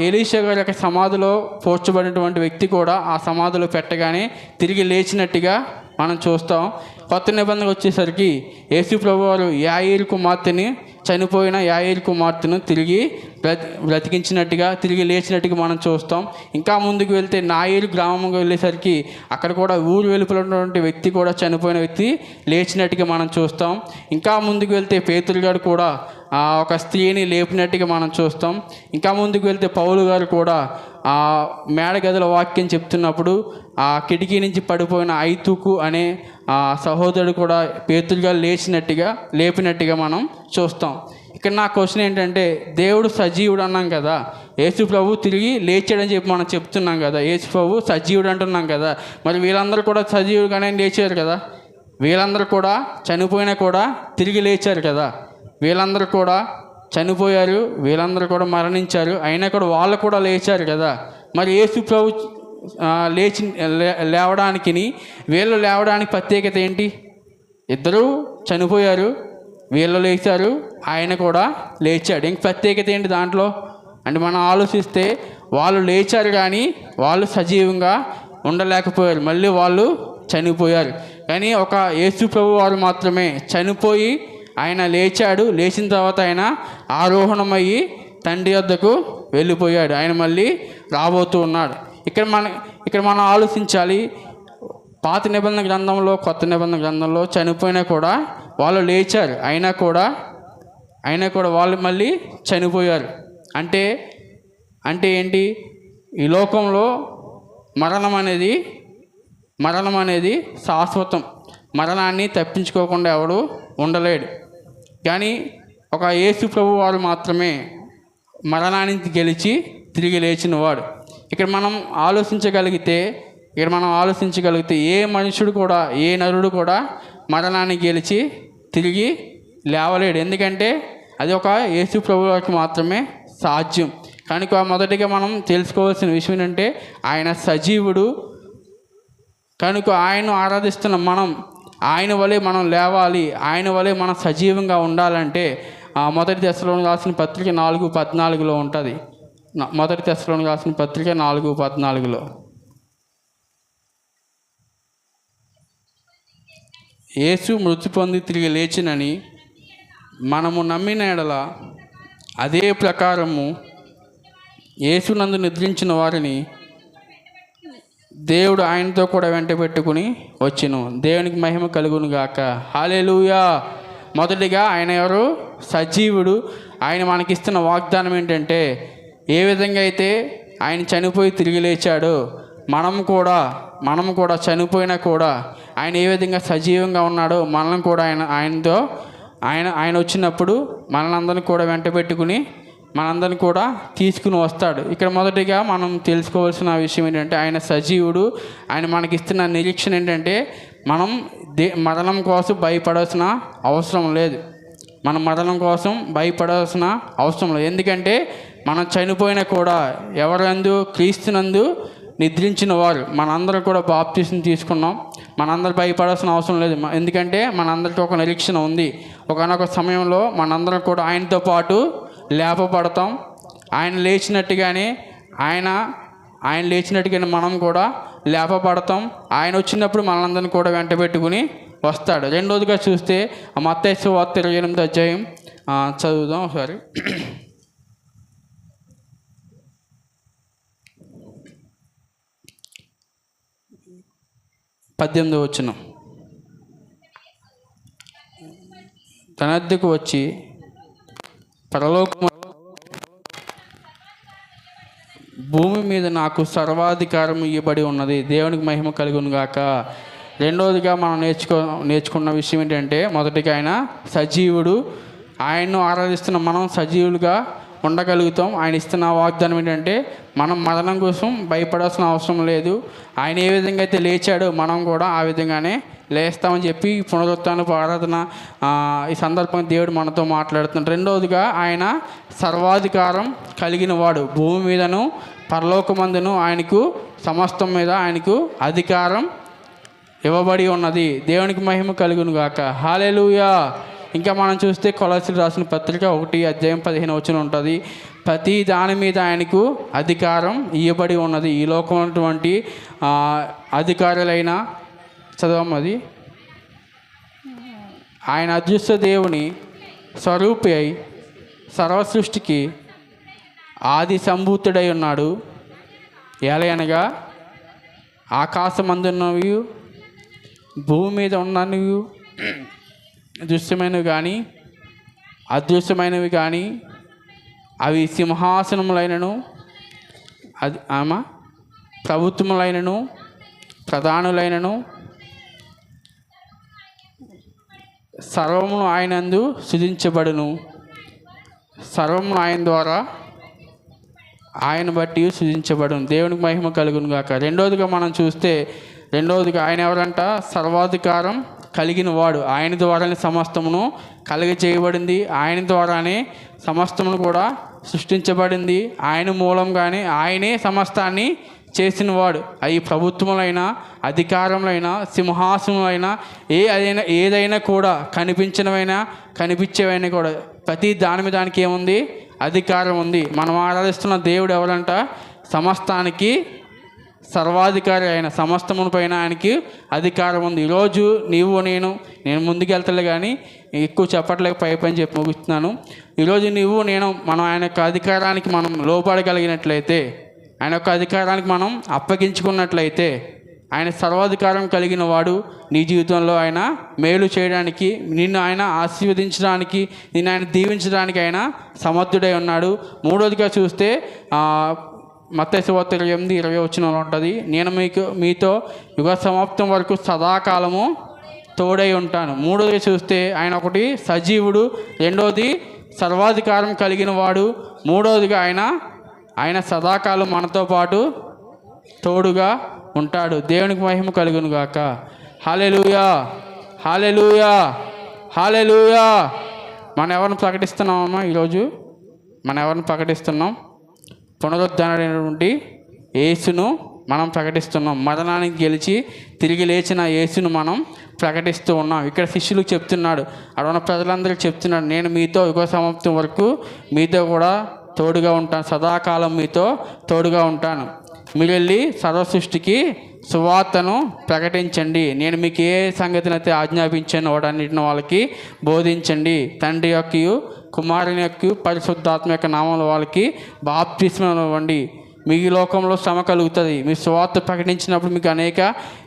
ఎలీషా గారి యొక్క సమాధిలో పోర్చబడినటువంటి వ్యక్తి కూడా ఆ సమాధిలో పెట్టగానే తిరిగి లేచినట్టుగా మనం చూస్తాం. కొత్త నిబంధన వచ్చేసరికి యేసు ప్రభు వారు యాయేలు కుమార్తెని, చనిపోయిన యాయేలు కుమార్తెను తిరిగి బ్రతికించినట్టుగా, తిరిగి లేచినట్టుగా మనం చూస్తాం. ఇంకా ముందుకు వెళ్తే నాయేలు గ్రామంకి వెళ్ళేసరికి అక్కడ కూడా ఊరు వెలుపలటువంటి వ్యక్తి కూడా, చనిపోయిన వ్యక్తి లేచినట్టుగా మనం చూస్తాం. ఇంకా ముందుకు వెళ్తే పేతురు గారు కూడా ఒక స్త్రీని లేపినట్టుగా మనం చూస్తాం. ఇంకా ముందుకు వెళ్తే పౌలు గారు కూడా మేడగదిలో వాక్యం చెప్తున్నప్పుడు ఆ కిటికీ నుంచి పడిపోయిన ఐతుకు అనే సహోదరుడు కూడా పేతురుగా లేపినట్టుగా మనం చూస్తాం. ఇక్కడ నా క్వశ్చన్ ఏంటంటే, దేవుడు సజీవుడు అన్నాం కదా, యేసు ప్రభు తిరిగి లేచాడని చెప్పి మనం చెప్తున్నాం కదా, యేసు ప్రభు సజీవుడు అంటున్నాం కదా, మరి వీళ్ళందరూ కూడా సజీవుడుగానే లేచారు కదా, వీళ్ళందరూ కూడా చనిపోయినా కూడా తిరిగి లేచారు కదా, వీళ్ళందరూ కూడా చనిపోయారు, వీళ్ళందరూ కూడా మరణించారు, అయినా కూడా వాళ్ళు కూడా లేచారు కదా. మరి యేసు ప్రభు లేవడానికి వీళ్ళు లేవడానికి ప్రత్యేకత ఏంటి? ఇద్దరూ చనిపోయారు, వీళ్ళు లేచారు, ఆయన కూడా లేచాడు. ఇంక ప్రత్యేకత ఏంటి దాంట్లో అంటే మనం ఆలోచిస్తే, వాళ్ళు లేచారు కానీ వాళ్ళు సజీవంగా ఉండలేకపోయారు, మళ్ళీ వాళ్ళు చనిపోయారు. కానీ ఒక యేసు ప్రభు వారు మాత్రమే చనిపోయి ఆయన లేచాడు, లేచిన తర్వాత ఆయన ఆరోహణమయ్యి తండ్రి వద్దకు వెళ్ళిపోయాడు, ఆయన మళ్ళీ రాబోతూ ఉన్నాడు. ఇక్కడ మనం ఆలోచించాలి, పాత నిబంధన గ్రంథంలో, కొత్త నిబంధన గ్రంథంలో చనిపోయినా కూడా వాళ్ళు లేచారు, అయినా కూడా వాళ్ళు మళ్ళీ చనిపోయారు. అంటే ఏంటి? ఈ లోకంలో మరణం అనేది శాశ్వతం, మరణాన్ని తప్పించుకోకుండా ఎవడు ఉండలేడు. కానీ ఒక యేసు ప్రభు వారు మాత్రమే మరణాన్ని గెలిచి తిరిగి లేచినవాడు. ఇక్కడ మనం ఆలోచించగలిగితే ఏ మనుషుడు కూడా, ఏ నరుడు కూడా మరణాన్ని గెలిచి తిరిగి లేవలేడు. ఎందుకంటే అది ఒక యేసు ప్రభు వారికి మాత్రమే సాధ్యం. కనుక మొదటిగా మనం తెలుసుకోవాల్సిన విషయం ఏంటంటే, ఆయన సజీవుడు. కనుక ఆయన్ను ఆరాధిస్తున్న మనం, ఆయన వలె మనం లేవాలి, ఆయన వలె మనం సజీవంగా ఉండాలంటే మొదటి దశలోని రాసిన పత్రిక 4:14 ఉంటుంది. మొదటి దశలోని రాసిన పత్రిక 4:14 యేసు మృతి పొంది తిరిగి లేచినని మనము నమ్మిన ఎడల అదే ప్రకారము యేసునందు నిద్రించిన వారిని దేవుడు ఆయనతో కూడా వెంట పెట్టుకుని వచ్చెను. దేవునికి మహిమ కలుగును గాక. హల్లెలూయా. మొదటిగా ఆయన ఎవరు? సజీవుడు. ఆయన మనకిస్తున్న వాగ్దానం ఏంటంటే, ఏ విధంగా అయితే ఆయన చనిపోయి తిరిగి లేచాడో మనం కూడా చనిపోయినా కూడా ఆయన ఏ విధంగా సజీవంగా ఉన్నాడో మనం కూడా ఆయన వచ్చినప్పుడు మనల్ని కూడా వెంట పెట్టుకుని మనందరిని కూడా తీసుకుని వస్తాడు. ఇక్కడ మొదటిగా మనం తెలుసుకోవాల్సిన విషయం ఏంటంటే, ఆయన సజీవుడు. ఆయన మనకిస్తున్న నిరీక్షణ ఏంటంటే, మనం మరణం కోసం భయపడాల్సిన అవసరం లేదు. మనం మరణం కోసం భయపడాల్సిన అవసరం లేదు. ఎందుకంటే మనం చనిపోయినా కూడా ఎవరందు? క్రీస్తునందు నిద్రించిన వారు. మనందరం కూడా బాప్తిసం తీసుకున్నాం. మనందరూ భయపడాల్సిన అవసరం లేదు. ఎందుకంటే మనందరికీ ఒక నిరీక్షణ ఉంది. ఒకనొక సమయంలో మనందరం కూడా ఆయనతో పాటు లేపబడతాం. ఆయన లేచినట్టుగానే మనం కూడా లేపబడతాం. ఆయన వచ్చినప్పుడు మనందరిని కూడా వెంట పెట్టుకుని వస్తాడు. రెండోదిగా చూస్తే మత్తయి సువార్త 28వ అధ్యాయం చదువుదాం ఒకసారి. 18వ వచనం. తన వద్దకు వచ్చి పరలోకము భూమి మీద నాకు సర్వాధికారం ఇవ్వబడి ఉన్నది. దేవునికి మహిమ కలుగును గాక. రెండవదిగా మనం నేర్చుకున్న విషయం ఏంటంటే, మొదటిగా ఆయన సజీవుడు. ఆయన్ను ఆరాధిస్తున్న మనం సజీవులుగా ఉండగలుగుతాం. ఆయన ఇస్తున్న వాగ్దానం ఏంటంటే, మనం మరణం కోసం భయపడాల్సిన అవసరం లేదు. ఆయన ఏ విధంగా అయితే లేచాడో మనం కూడా ఆ విధంగానే లేస్తామని చెప్పి పునరుత్థానపు ఆరాధన ఈ సందర్భంగా దేవుడు మనతో మాట్లాడుతున్నాడు. రెండవదిగా ఆయన సర్వాధికారం కలిగిన వాడు. భూమి మీదను పరలోకమందును ఆయనకు సమస్తం మీద ఆయనకు అధికారం ఇవ్వబడి ఉన్నది. దేవునికి మహిమ కలుగును గాక. హల్లెలూయా. ఇంకా మనం చూస్తే కొలస్సీయులకు రాసిన పత్రిక 1:15 ఉంటుంది. ప్రతి దాని మీద ఆయనకు అధికారం ఇవ్వబడి ఉన్నది. ఈ లోకంలో ఉన్నటువంటి అధికారులైన చదవమది ఆయన అదృశ్య దేవుని స్వరూపి అయి సర్వసృష్టికి ఆది సంభూతుడై ఉన్నాడు. ఎలయనగా ఆకాశమందున్నవి భూమి మీద ఉన్నవి దృశ్యమైనవి కానీ అదృశ్యమైనవి కానీ అవి సింహాసనములైనను ప్రభుత్వములైనను ప్రధానులైనను సర్వమును ఆయనందు సృజించబడును. సర్వమును ఆయన ద్వారా ఆయన బట్టి సృజించబడును. దేవునికి మహిమ కలుగును గాక. రెండవదిగా మనం చూస్తే ఆయన ఎవరంట? సర్వాధికారం కలిగిన వాడు. ఆయన ద్వారానే సమస్తమును చేయబడింది. ఆయన ద్వారానే సమస్తమును కూడా సృష్టించబడింది. ఆయన మూలంగానే ఆయనే సమస్తాన్ని చేసినవాడు. అవి ప్రభుత్వములైన అధికారములైన సింహాసనములైన ఏదైనా కూడా కనిపించినవైనా కనిపించేవైనా కూడా ప్రతి దాని మీద దానికి ఏముంది? అధికారం ఉంది. మనం ఆరాధిస్తున్న దేవుడు ఎవరంట? సమస్తానికి సర్వాధికారి అయిన సమస్తముని పైన ఆయనకి అధికారం ఉంది. ఈరోజు నేను ముందుకెళ్తలే కానీ ఎక్కువ చెప్పట్లేక పని చెప్పి ముగిస్తున్నాను. ఈరోజు మనం ఆయన యొక్క అధికారానికి మనం లోపడగలిగినట్లయితే, ఆయన యొక్క అధికారానికి మనం అప్పగించుకున్నట్లయితే, ఆయన సర్వాధికారం కలిగిన వాడు. నీ జీవితంలో ఆయన మేలు చేయడానికి, నిన్ను ఆయన ఆశీర్వదించడానికి, నిన్ను ఆయన దీవించడానికి ఆయన సమర్థుడై ఉన్నాడు. మూడోదిగా చూస్తే మత్తయి సువార్త 8:20 ఉంటుంది. నేను మీతో యుగ సమాప్తం వరకు సదాకాలము తోడై ఉంటాను. మూడోది చూస్తే ఆయన ఒకటి సజీవుడు, రెండోది సర్వాధికారం కలిగిన వాడు, మూడోదిగా ఆయన సదాకాలం మనతో పాటు తోడుగా ఉంటాడు. దేవునికి మహిమ కలుగును గాక. హల్లెలూయా, హల్లెలూయా, హల్లెలూయా. మనం ఎవరిని ప్రకటిస్తున్నామమ్మా? ఈరోజు మనం ఎవరిని ప్రకటిస్తున్నాం? పునరుద్ధరణటువంటి యేసును మనం ప్రకటిస్తున్నాం. మరణానికి గెలిచి తిరిగి లేచిన యేసును మనం ప్రకటిస్తూ ఉన్నాం. ఇక్కడ శిష్యులకు చెప్తున్నాడు, అక్కడ ప్రజలందరికీ చెప్తున్నాడు, నేను మీతో యుగ సమాప్తం వరకు మీతో కూడా తోడుగా ఉంటాను, సదాకాలం మీతో తోడుగా ఉంటాను. మీరు వెళ్ళి సర్వసృష్టికి సువార్తను ప్రకటించండి. నేను మీకు ఏ సంగతిని అయితే ఆజ్ఞాపించాను వాటన్నిటిని వాళ్ళకి బోధించండి. తండ్రి యొక్క, కుమారుని యొక్క, పరిశుద్ధాత్మ యొక్క నామంలో వాళ్ళకి బాప్తిస్మం ఇవ్వండి. మీ లోకంలో శ్రమ కలుగుతుంది. మీ సువార్త ప్రకటించినప్పుడు మీకు అనేక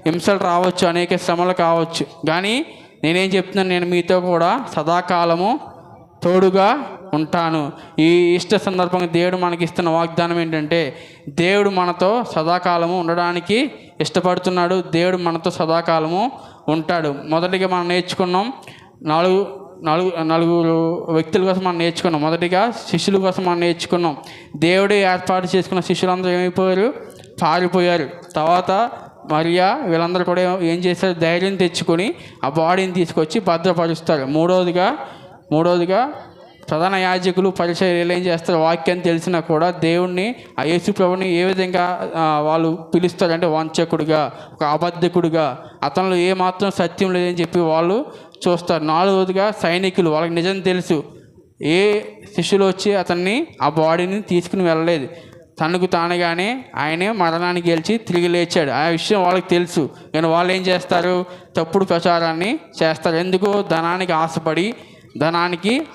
హింసలు రావచ్చు, అనేక శ్రమలు కావచ్చు. కానీ నేనేం చెప్తున్నాను? నేను మీతో కూడా సదాకాలము తోడుగా ఉంటాను. ఈ ఇష్ట సందర్భంగా దేవుడు మనకి ఇస్తున్న వాగ్దానం ఏంటంటే, దేవుడు మనతో సదాకాలము ఉండడానికి ఇష్టపడుతున్నాడు. దేవుడు మనతో సదాకాలము ఉంటాడు. మొదటిగా మనం నేర్చుకున్నాం, నలుగురు వ్యక్తుల కోసం మనం నేర్చుకున్నాం. మొదటిగా శిష్యుల కోసం మనం నేర్చుకున్నాం. దేవుడే ఏర్పాటు చేసుకున్న శిష్యులందరూ ఏమైపోయారు? పారిపోయారు. తర్వాత మరియా వీళ్ళందరూ కూడా ఏం చేశారు? ధైర్యం తెచ్చుకొని ఆ బాడీని తీసుకొచ్చి భద్రపరుస్తారు. మూడోదిగా ప్రధాన యాజకులు పరిచర్యలు ఏం చేస్తారు? వాక్యాన్ని తెలిసినా కూడా దేవుణ్ణి, ఆ యేసు ప్రభుని ఏ విధంగా వాళ్ళు పిలుస్తారంటే వంచకుడుగా, ఒక అబద్ధకుడుగా, అతనిలో ఏమాత్రం సత్యం లేదని చెప్పి వాళ్ళు చూస్తారు. నాలుగోదిగా సైనికులు, వాళ్ళకి నిజం తెలుసు. ఏ శిష్యులు వచ్చి అతన్ని ఆ బాడీని తీసుకుని వెళ్ళలేదు. తనకు తానుగానే ఆయనే మరణానికి గెలిచి తిరిగి లేచాడు. ఆ విషయం వాళ్ళకి తెలుసు. కానీ వాళ్ళు ఏం చేస్తారు? తప్పుడు ప్రచారాన్ని చేస్తారు. ఎందుకు? ధనానికి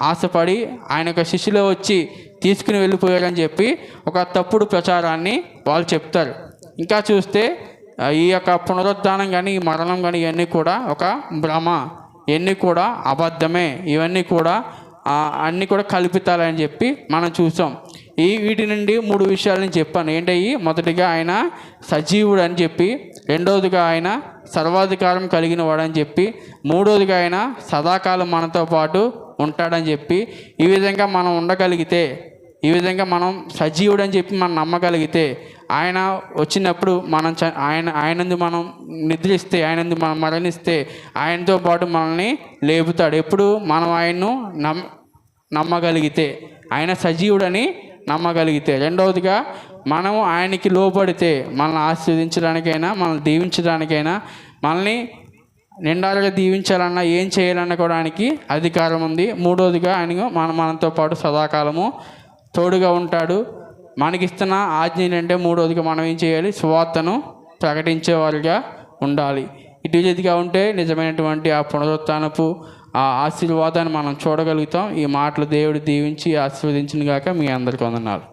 ఆశపడి ఆయన యొక్క శిష్యులు వచ్చి తీసుకుని వెళ్ళిపోయారని చెప్పి ఒక తప్పుడు ప్రచారాన్ని వాళ్ళు చెప్తారు. ఇంకా చూస్తే ఈ యొక్క పునరుద్ధానం కానీ, ఈ మరణం కానీ ఇవన్నీ కూడా ఒక భ్రమ, ఇవన్నీ కూడా అబద్ధమే, ఇవన్నీ కూడా అన్నీ కూడా కల్పితాలని చెప్పి మనం చూసాం. వీటి నుండి 3 విషయాలని చెప్పాను. ఏంటయ్యి? మొదటిగా ఆయన సజీవుడు అని చెప్పి, రెండవదిగా ఆయన సర్వాధికారం కలిగిన వాడని చెప్పి, మూడవదిగా ఆయన సదాకాలం మనతో పాటు ఉంటాడని చెప్పి, ఈ విధంగా మనం ఉండగలిగితే, ఈ విధంగా మనం సజీవుడు అని చెప్పి మనం నమ్మగలిగితే, ఆయన వచ్చినప్పుడు మనం ఆయనందు మనం నిద్రిస్తే, ఆయనందు మనం మరణిస్తే ఆయనతో పాటు మనల్ని లేపుతాడు. ఎప్పుడు? మనం ఆయన్ను నమ్మగలిగితే, ఆయన సజీవుడని నమ్మగలిగితే. రెండవదిగా మనము ఆయనకి లోబడితే మనల్ని ఆశీర్వదించడానికైనా, మనల్ని దీవించడానికైనా, మనల్ని నిండాలుగా దీవించాలన్నా, ఏం చేయాలనుకోవడానికి అధికారం ఉంది. మూడోదిగా ఆయన మనతో పాటు సదాకాలము తోడుగా ఉంటాడు. మనకిస్తున్న ఆజ్ఞ ఏంటంటే, మూడోదిగా మనం ఏం చేయాలి? సువార్తను ప్రకటించేవారిగా ఉండాలి. ఇటు రీతిగా ఉంటే నిజమైనటువంటి ఆ పునరుత్థానపు ఆ ఆశీర్వాదాన్ని మనం చూడగలుగుతాం. ఈ మాటలు దేవుడు దీవించి ఆశీర్వదించిన గాక. మీ అందరికీ వందనాలు.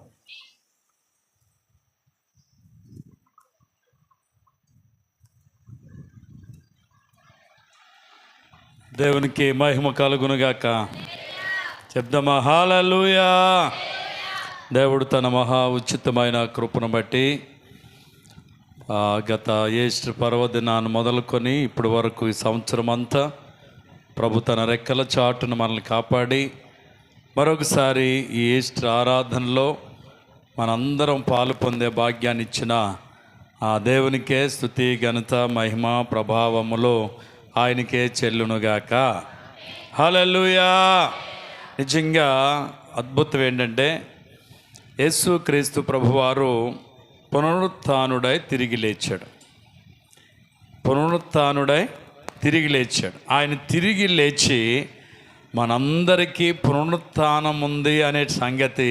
దేవునికి మహిమ కలుగునుగాక. చెప్దామా హల్లెలూయా. దేవుడు తన మహా ఉచితమైన కృపను బట్టి గత ఈస్టర్ పర్వదినాన్ని మొదలుకొని ఇప్పటి వరకు ఈ సంవత్సరం అంతా ప్రభు తన రెక్కల చాటును మనల్ని కాపాడి మరొకసారి ఈ ఈస్టర్ ఆరాధనలో మనందరం పాలు పొందే భాగ్యాన్ని ఇచ్చిన ఆ దేవునికే స్తుతి, ఘనత, మహిమ, ప్రభావములు ఆయనకే చెల్లునుగాక. హల్లెలూయా. నిజంగా అద్భుతం ఏంటంటే, యేసుక్రీస్తు ప్రభువారు పునరుత్థానుడై తిరిగి లేచాడు. పునరుత్థానుడై తిరిగి లేచాడు. ఆయన తిరిగి లేచి మనందరికీ పునరుత్థానం ఉంది అనే సంగతి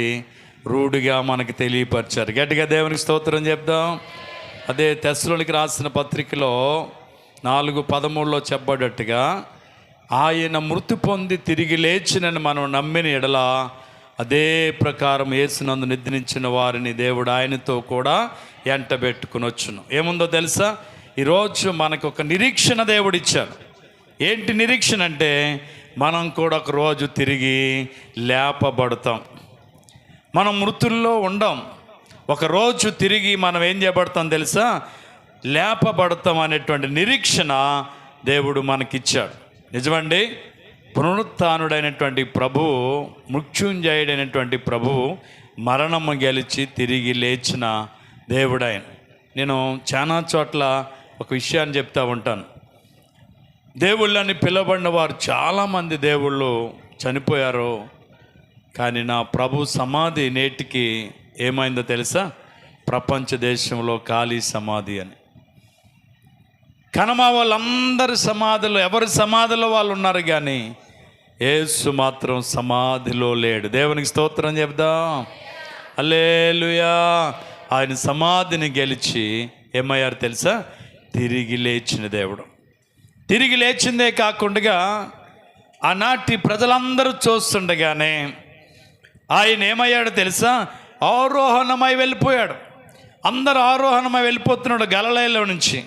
రూఢిగా మనకు తెలియపరిచారు. గట్టిగా దేవునికి స్తోత్రం చెప్దాం. అదే తెస్సలోనికి రాసిన పత్రికలో 4:13 చెప్పబడ్డట్టుగా, ఆయన మృతి పొంది తిరిగి లేచినని మనం నమ్మిన ఎడల అదే ప్రకారం యేసునందు నిద్రించిన వారిని దేవుడు ఆయనతో కూడా ఎంటబెట్టుకుని వచ్చును. ఏముందో తెలుసా? ఈరోజు మనకు ఒక నిరీక్షణ దేవుడు ఇచ్చారు. ఏంటి నిరీక్షణ అంటే, మనం కూడా ఒక రోజు తిరిగి లేపబడతాం. మనం మృతుల్లో ఉండం. ఒకరోజు తిరిగి మనం ఏం చేయబడతాం తెలుసా? లేపబడతాం అనేటువంటి నిరీక్షణ దేవుడు మనకిచ్చాడు. నిజమండి. పునరుత్థానుడైనటువంటి ప్రభువు, మృత్యుంజయుడైనటువంటి ప్రభువు మరణము గెలిచి తిరిగి లేచిన దేవుడాయన. నేను చాలా చోట్ల ఒక విషయాన్ని చెప్తూ ఉంటాను. దేవుళ్ళని పిలువబడిన వారు చాలామంది దేవుళ్ళు చనిపోయారు. కానీ నా ప్రభు సమాధి నేటికి ఏమైందో తెలుసా? ప్రపంచ దేశంలో ఖాళీ సమాధి అని. కనమా వాళ్ళందరి సమాధిలో, ఎవరి సమాధిలో వాళ్ళు ఉన్నారు, కానీ యేసు మాత్రం సమాధిలో లేడు. దేవునికి స్తోత్రం చెప్దాం. హల్లెలూయా. ఆయన సమాధిని గెలిచి ఏమయ్యారు తెలుసా? తిరిగి లేచిన దేవుడు. తిరిగి లేచిందే కాకుండా ఆనాటి ప్రజలందరూ చూస్తుండగానే ఆయన ఏమయ్యాడు తెలుసా? ఆరోహణమై వెళ్ళిపోయాడు. అందరూ ఆరోహణమై వెళ్ళిపోతున్నాడు గలిలయలో నుంచి.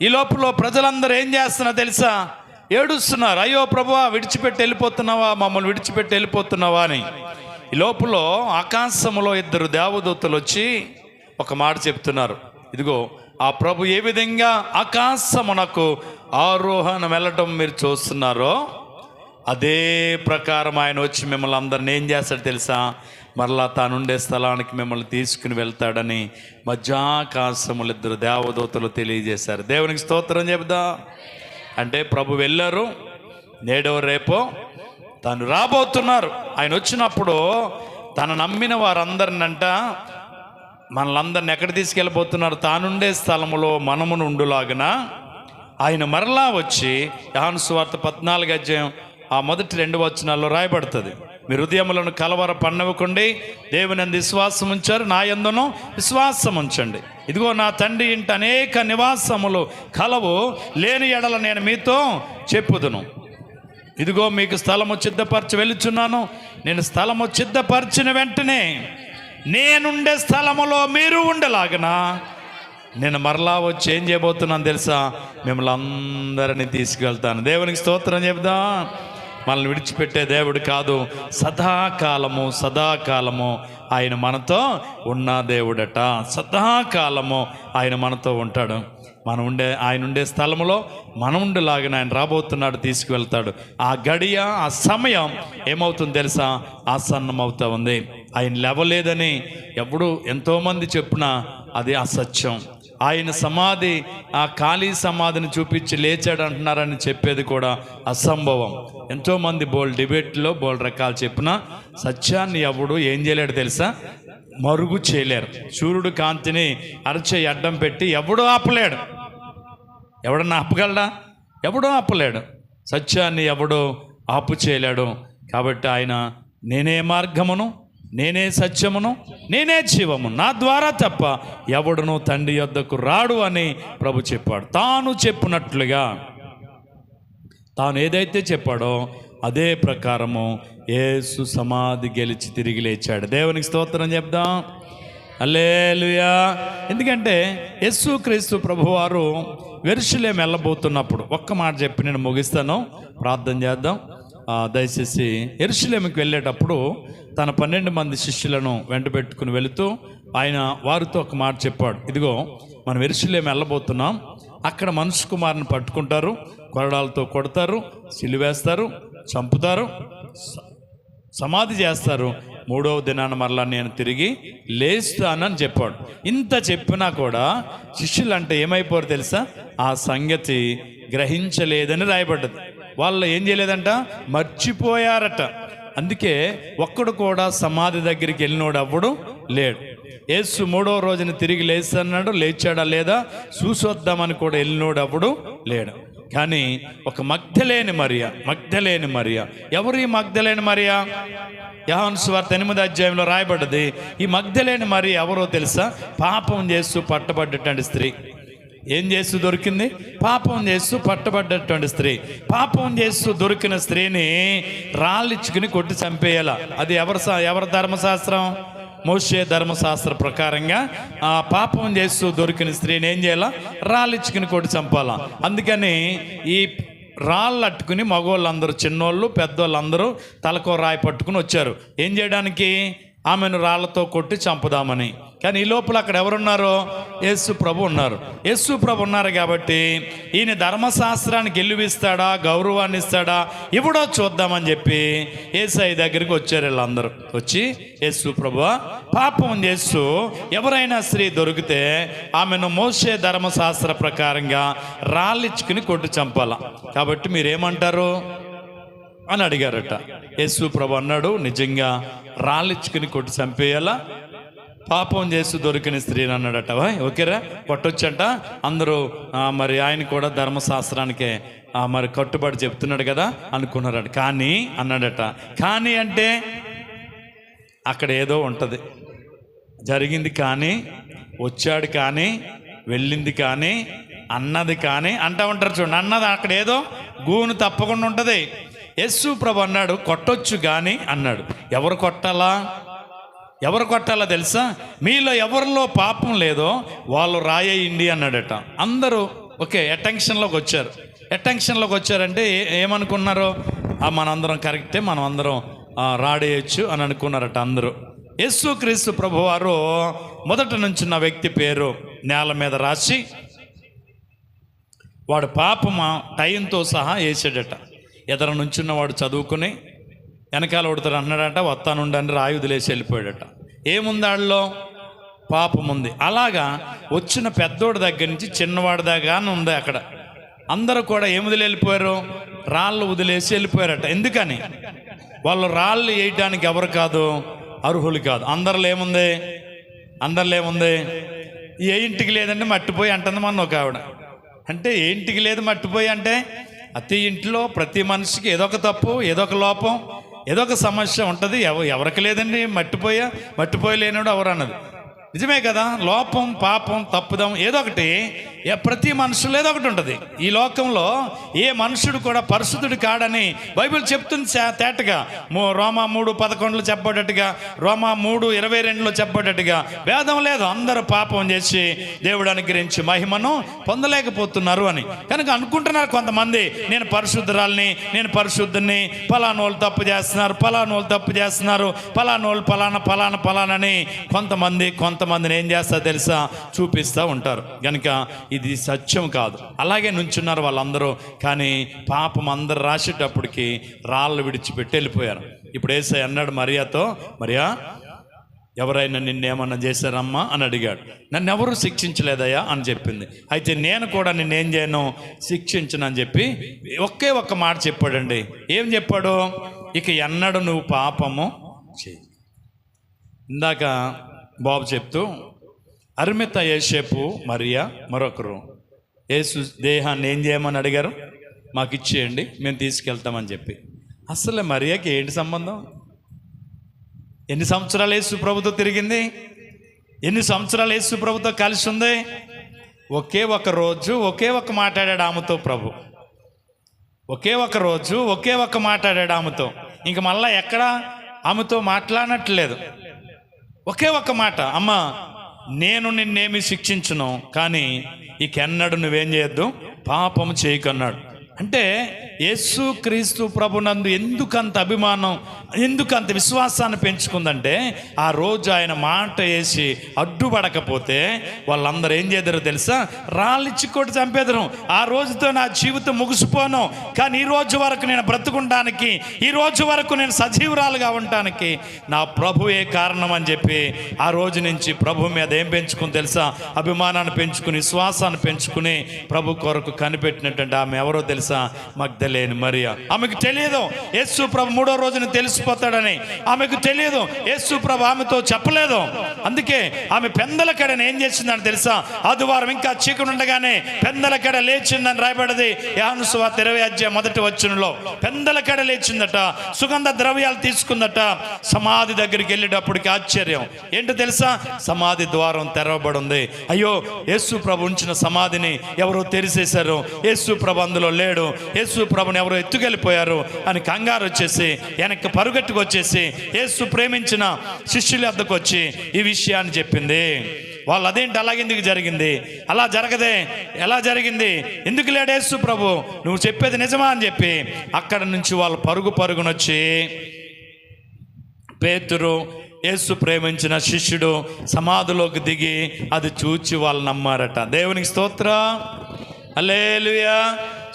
ఈ లోపల ప్రజలందరూ ఏం చేస్తున్నారు తెలుసా? ఏడుస్తున్నారు. అయ్యో ప్రభువా, విడిచిపెట్టి వెళ్ళిపోతున్నావా, మమ్మల్ని విడిచిపెట్టి వెళ్ళిపోతున్నావా అని. ఈ లోపల ఆకాశములో 2 దేవదూతలు వచ్చి ఒక మాట చెప్తున్నారు. ఇదిగో ఆ ప్రభు ఏ విధంగా ఆకాశమునకు ఆరోహణ వెళ్ళటం మీరు చూస్తున్నారో అదే ప్రకారం ఆయన వచ్చి మిమ్మల్ని అందరిని ఏం చేస్తాడు తెలుసా? మరలా తానుండే స్థలానికి మిమ్మల్ని తీసుకుని వెళ్తాడని మధ్యాకాశములు 2 దేవదూతలు తెలియజేశారు. దేవునికి స్తోత్రం చెప్దా. అంటే ప్రభు వెళ్ళారు, నేడో రేపో తాను రాబోతున్నారు. ఆయన వచ్చినప్పుడు తను నమ్మిన వారందరినంట మనలందరిని ఎక్కడ తీసుకెళ్ళిపోతున్నారు? తానుండే స్థలములో మనమును ఉండులాగన ఆయన మరలా వచ్చి, యోహాను సువార్త 14 ఆ మొదటి 2 వచనాల్లో రాయబడుతుంది. మీ హృదయములను కలవర పన్నవకండి, దేవుని యందు విశ్వాసం ఉంచారు, నా యందును విశ్వాసం ఉంచండి. ఇదిగో నా తండ్రి ఇంట అనేక నివాసములు కలవు, లేని ఎడల నేను మీతో చెప్పుదును. ఇదిగో మీకు స్థలము సిద్ధపరచి వెళ్ళుచున్నాను. నేను స్థలము సిద్ధపరిచిన వెంటనే నేనుండే స్థలములో మీరు ఉండలాగనా నేను మరలా వచ్చి ఏం చేయబోతున్నాను తెలుసా? మిమ్మల్ని అందరినీ తీసుకెళ్తాను. దేవునికి స్తోత్రం చెప్దాం. మనల్ని విడిచిపెట్టే దేవుడు కాదు. సదాకాలము ఆయన మనతో ఉన్న దేవుడట. సదాకాలము ఆయన మనతో ఉంటాడు. ఆయన ఉండే స్థలంలో మనం ఉండేలాగా ఆయన రాబోతున్నాడు, తీసుకువెళ్తాడు. ఆ గడియ, ఆ సమయం ఏమవుతుంది తెలుసా? ఆసన్నం అవుతా ఉంది. ఆయన లేవలేదని ఎప్పుడు ఎంతోమంది చెప్పినా అది అసత్యం. ఆయన సమాధి, ఆ ఖాళీ సమాధిని చూపించి లేచాడు అంటున్నారని చెప్పేది కూడా అసంభవం. ఎంతోమంది డిబేట్లో రకాలు చెప్పినా సత్యాన్ని ఎవడు ఏం చేయలేడు తెలుసా? మరుగు చేయలేరు. సూర్యుడు కాంతిని అరచేయి అడ్డం పెట్టి ఎవడో ఆపలేడు. ఎవడన్నా ఆపగలడా? ఎవడో ఆపలేడు. సత్యాన్ని ఎవడో ఆపు చేయలేడు. కాబట్టి ఆయన నేనే మార్గమును, నేనే సత్యమును, నేనే జీవము, నా ద్వారా తప్ప ఎవడును తండ్రి యొద్దకు రాడు అని ప్రభు చెప్పాడు. తాను చెప్పినట్లుగా, తాను ఏదైతే చెప్పాడో అదే ప్రకారము యేసు సమాధి గెలిచి తిరిగి లేచాడు. దేవునికి స్తోత్రం చెప్దాం. హల్లెలూయా. ఎందుకంటే యేసుక్రీస్తు ప్రభువారు యెరూషలేము వెళ్ళబోతున్నప్పుడు ఒక్క మాట చెప్పి నేను ముగిస్తాను, ప్రార్థన చేద్దాం. దయచేసి యెరూషలేముకి వెళ్ళేటప్పుడు తన 12 మంది శిష్యులను వెంట పెట్టుకుని వెళుతూ ఆయన వారితో ఒక మాట చెప్పాడు. ఇదిగో మనం యెరూషలేము వెళ్ళబోతున్నాం, అక్కడ మనుష్య కుమారుని పట్టుకుంటారు, కొరడాలతో కొడతారు, సిలువేస్తారు, చంపుతారు, సమాధి చేస్తారు, 3వ దినాన మరలా నేను తిరిగి లేస్తానని చెప్పాడు. ఇంత చెప్పినా కూడా శిష్యులు అంటే ఏమైపోరు తెలుసా? ఆ సంగతి గ్రహించలేదని రాయబడ్డది. వాళ్ళు ఏం చేయలేదంట, మర్చిపోయారట. అందుకే ఒక్కడు కూడా సమాధి దగ్గరికి వెళ్ళినోడు అవ్వడు లేడు. యేసు 3వ రోజున తిరిగి లేస్తాడు, లేచాడా లేదా చూసొద్దామని కూడా వెళ్ళినోడు అవ్వడు లేడు. కానీ ఒక మగ్దలేని మరియ. ఎవరు ఈ మగ్దలేని మరియ? యోహాను సువార్త 8వ అధ్యాయంలో రాయబడ్డది. ఈ మగ్దలేని మరియ ఎవరో తెలుసా? పాపం చేస్తూ పట్టబడ్డటువంటి స్త్రీ. ఏం చేస్తూ దొరికింది? పాపం చేస్తూ పట్టబడ్డటువంటి స్త్రీ. పాపం చేస్తూ దొరికిన స్త్రీని రాళ్ళిచ్చుకుని కొట్టి చంపేయాల. అది ఎవరి ధర్మశాస్త్రం? మోషే ధర్మశాస్త్ర ప్రకారంగా ఆ పాపం చేస్తూ దొరికిన స్త్రీని ఏం చేయాలా? రాళ్ళిచ్చుకుని కొట్టి చంపాలా. అందుకని ఈ రాళ్ళు అట్టుకుని మగవాళ్ళందరూ, చిన్నోళ్ళు పెద్దోళ్ళందరూ తలకో రాయి పట్టుకుని వచ్చారు. ఏం చేయడానికి? ఆమెను రాళ్లతో కొట్టి చంపుదామని. కానీ ఈ లోపల అక్కడ ఎవరున్నారు? యేసు ప్రభు ఉన్నారు. యేసు ప్రభు ఉన్నారు కాబట్టి ఈయన ధర్మశాస్త్రానికి గెలువిస్తాడా, గౌరవాన్ని ఇస్తాడా, ఇవ్వడో చూద్దామని చెప్పి యేసయ్య దగ్గరికి వచ్చారు. వీళ్ళందరూ వచ్చి, యేసు ప్రభువా, పాపం చేస్తూ ఎవరైనా స్త్రీ దొరికితే ఆమెను మోషే ధర్మశాస్త్ర ప్రకారంగా రాళ్ళిచ్చుకుని కొట్టి చంపాలా. కాబట్టి మీరేమంటారు అని అడిగారట. యేసు ప్రభు అన్నాడు, నిజంగా రాళ్ళిచ్చుకుని కొట్టి చంపేయాలా, పాపం చేస్తూ దొరికిన స్త్రీని అన్నాడట. ఓకేరా, కొట్టొచ్చంట. అందరూ మరి ఆయన కూడా ధర్మశాస్త్రానికే మరి కట్టుబడి చెప్తున్నాడు కదా అనుకున్నారట. కానీ అన్నాడట, కానీ అంటే అక్కడ ఏదో ఉంటుంది. జరిగింది కానీ, వచ్చాడు కానీ, వెళ్ళింది కానీ, అన్నది కానీ అంటూ ఉంటారు చూడండి. అన్నది అక్కడ ఏదో గూను తప్పకుండా ఉంటుంది. యేసు ప్రభు అన్నాడు, కొట్టొచ్చు కానీ అన్నాడు. ఎవరు కొట్టాలా తెలుసా? మీలో ఎవరిలో పాపం లేదో వాళ్ళు రాయేయండి అన్నాడట. అందరూ ఓకే అటెన్షన్లోకి వచ్చారంటే ఏమనుకున్నారు? మనందరం కరెక్టే, మనం అందరం రాడేయచ్చు అని అనుకున్నారట అందరూ. యేసుక్రీస్తు ప్రభువారు మొదట నుంచున్న వ్యక్తి పేరు నేల మీద రాసి వాడు పాపమా టైంతో సహా వేసాడట. ఎదర నుంచున్నవాడు చదువుకుని వెనకాల కొడతాడు అన్నాడట, వస్తానుండని రాయి వదిలేసి వెళ్ళిపోయాడట. ఏముందాళ్ళలో? పాపం ఉంది. అలాగా వచ్చిన పెద్దోడి దగ్గర నుంచి చిన్నవాడి దాకా ఉంది. అక్కడ అందరూ కూడా ఏం వదిలి వెళ్ళిపోయారు? రాళ్ళు వదిలేసి వెళ్ళిపోయారట. ఎందుకని? వాళ్ళు రాళ్ళు వేయడానికి ఎవరు కాదు, అర్హులు కాదు. అందరిలో ఏముంది? ఏ ఇంటికి లేదంటే మట్టిపోయి అంటుంది మన ఒక ఆవిడ. అంటే ఏ ఇంటికి లేదు మట్టిపోయి అంటే ప్రతి ఇంట్లో ప్రతి మనిషికి ఏదో ఒక తప్పు, ఏదో ఒక లోపం, ఏదో ఒక సమస్య ఉంటుంది. ఎవరికి లేదండి మట్టిపోయి లేనివాడు ఎవరు అన్నది నిజమే కదా. లోపం, పాపం, తప్పుదం ఏదో ఒకటి ప్రతి మనుషులు ఏదో ఒకటి ఉంటుంది. ఈ లోకంలో ఏ మనుషుడు కూడా పరిశుద్ధుడు కాడని బైబిల్ చెప్తుంది తేటగా. రోమా 3:11 చెప్పబడ్డట్టుగా, రోమా 3:22 చెప్పబడ్డట్టుగా భేదం లేదు. అందరూ పాపం చేసి దేవుడు అనుగ్రహించి మహిమను పొందలేకపోతున్నారు అని కనుక అనుకుంటున్నారు కొంతమంది. నేను పరిశుద్ధురాల్ని, నేను పరిశుద్ధుని, పలానోళ్ళు తప్పు చేస్తున్నారు, పలానోళ్ళు పలానని కొంతమందిని ఏం చేస్తా తెలుసా? చూపిస్తూ ఉంటారు. కనుక ఇది సత్యం కాదు. అలాగే నుంచున్నారు వాళ్ళందరూ. కానీ పాపం అందరు రాసేటప్పటికి రాళ్ళు విడిచిపెట్టి వెళ్ళిపోయారు. ఇప్పుడు యేసయ్య అన్నాడు మరియాతో, మరియా, ఎవరైనా నిన్నేమన్నా చేశారమ్మా అని అడిగాడు. నన్ను ఎవరు శిక్షించలేదయ్యా అని చెప్పింది. అయితే నేను కూడా నిన్నేం చేయను, శిక్షించను అని చెప్పి ఒక్క మాట చెప్పాడండి. ఏం చెప్పాడు? ఇక ఎన్నడు నువ్వు పాపము చేయి. ఇందాక బాబు చెప్తూ అరిమత యేసేపు మరియా మరొకరు యేసు దేహాన్ని ఏం చేయమని అడిగారు, మాకు ఇచ్చేయండి మేము తీసుకెళ్తామని చెప్పి. అసలు మరియాకి ఏంటి సంబంధం? ఎన్ని సంవత్సరాలు యేసు ప్రభుతో తిరిగింది? ఎన్ని సంవత్సరాలు యేసు ప్రభుతో కలిసి ఉంది? ఒకే ఒక రోజు ఒకే ఒక మాట్లాడాడు ఆమెతో ప్రభు. ఒకే ఒక రోజు ఒకే ఒక మాట్లాడాడు ఆమెతో. ఇంక మళ్ళా ఎక్కడ ఆమెతో మాట్లాడనట్లేదు. ఒకే ఒక మాట, అమ్మ నేను నిన్నేమి శిక్షించును, కానీ ఇకెన్నడు నువ్వేం చేయొద్దు, పాపము చేయకన్నాడు. అంటే యేసు క్రీస్తు ప్రభునందు ఎందుకంత అభిమానం, ఎందుకంత విశ్వాసాన్ని పెంచుకుందంటే ఆ రోజు ఆయన మాట వేసి అడ్డుపడకపోతే వాళ్ళందరూ ఏం చేద్దరో తెలుసా, రాళ్ళిచ్చి కొట్టి చంపేదరు. ఆ రోజుతో నా జీవితం ముగిసిపోను, కానీ ఈ రోజు వరకు నేను బ్రతుకుంటానికి, ఈ రోజు వరకు నేను సజీవురాలుగా ఉండటానికి నా ప్రభువే కారణం అని చెప్పి ఆ రోజు నుంచి ప్రభు మీద ఏం పెంచుకుని తెలుసా, అభిమానాన్ని పెంచుకుని, విశ్వాసాన్ని పెంచుకుని ప్రభు కొరకు కనిపెట్టినట్టు ఆమె ఎవరో తెలుసా, మగ్దలేని మరియా. ఆమెకు తెలియదు యేసు ప్రభు మూడో రోజున తెలిసిపోతాడని, ఆమెకు తెలియదు. యేసు ప్రభు ఆమెతో చెప్పలేదు. అందుకే ఆమె పెందల కడని ఏం చేసిందని తెలుసా, ఆదివారం ఇంకా చీకటి ఉండగానే పెందల కడ లేచిందని రాయబడింది యోహాను సువార్త 20:1 పెందల కడ లేచిందట, సుగంధ ద్రవ్యాలు తీసుకుందట. సమాధి దగ్గరికి వెళ్ళేటప్పటికి ఆశ్చర్యం ఏంటో తెలుసా, సమాధి ద్వారం తెరవబడి ఉంది. అయ్యో యేసు ప్రభు ఉంచిన సమాధిని ఎవరో తెరిసేశారు, యేసు ప్రభు అందులో లేడు, యేసు ప్రభుని ఎవరో ఎత్తుకెళ్ళిపోయారు అని కంగారు వచ్చేసి వెనక్కి పరుగెట్టుకు వచ్చేసి యేసు ప్రేమించిన శిష్యుల వద్దకు వచ్చి ఈ విషయాన్ని చెప్పింది. వాళ్ళు అదేంటి అలాగెందుకు జరిగింది, అలా జరగదే, ఎలా జరిగింది, ఎందుకు లేడు యేసు ప్రభు, నువ్వు చెప్పేది నిజమా అని చెప్పి అక్కడ నుంచి వాళ్ళు పరుగునొచ్చి పేతురు యేసు ప్రేమించిన శిష్యుడు సమాధిలోకి దిగి అది చూచి వాళ్ళు నమ్మారట. దేవునికి స్తోత్రం, హల్లెలూయా.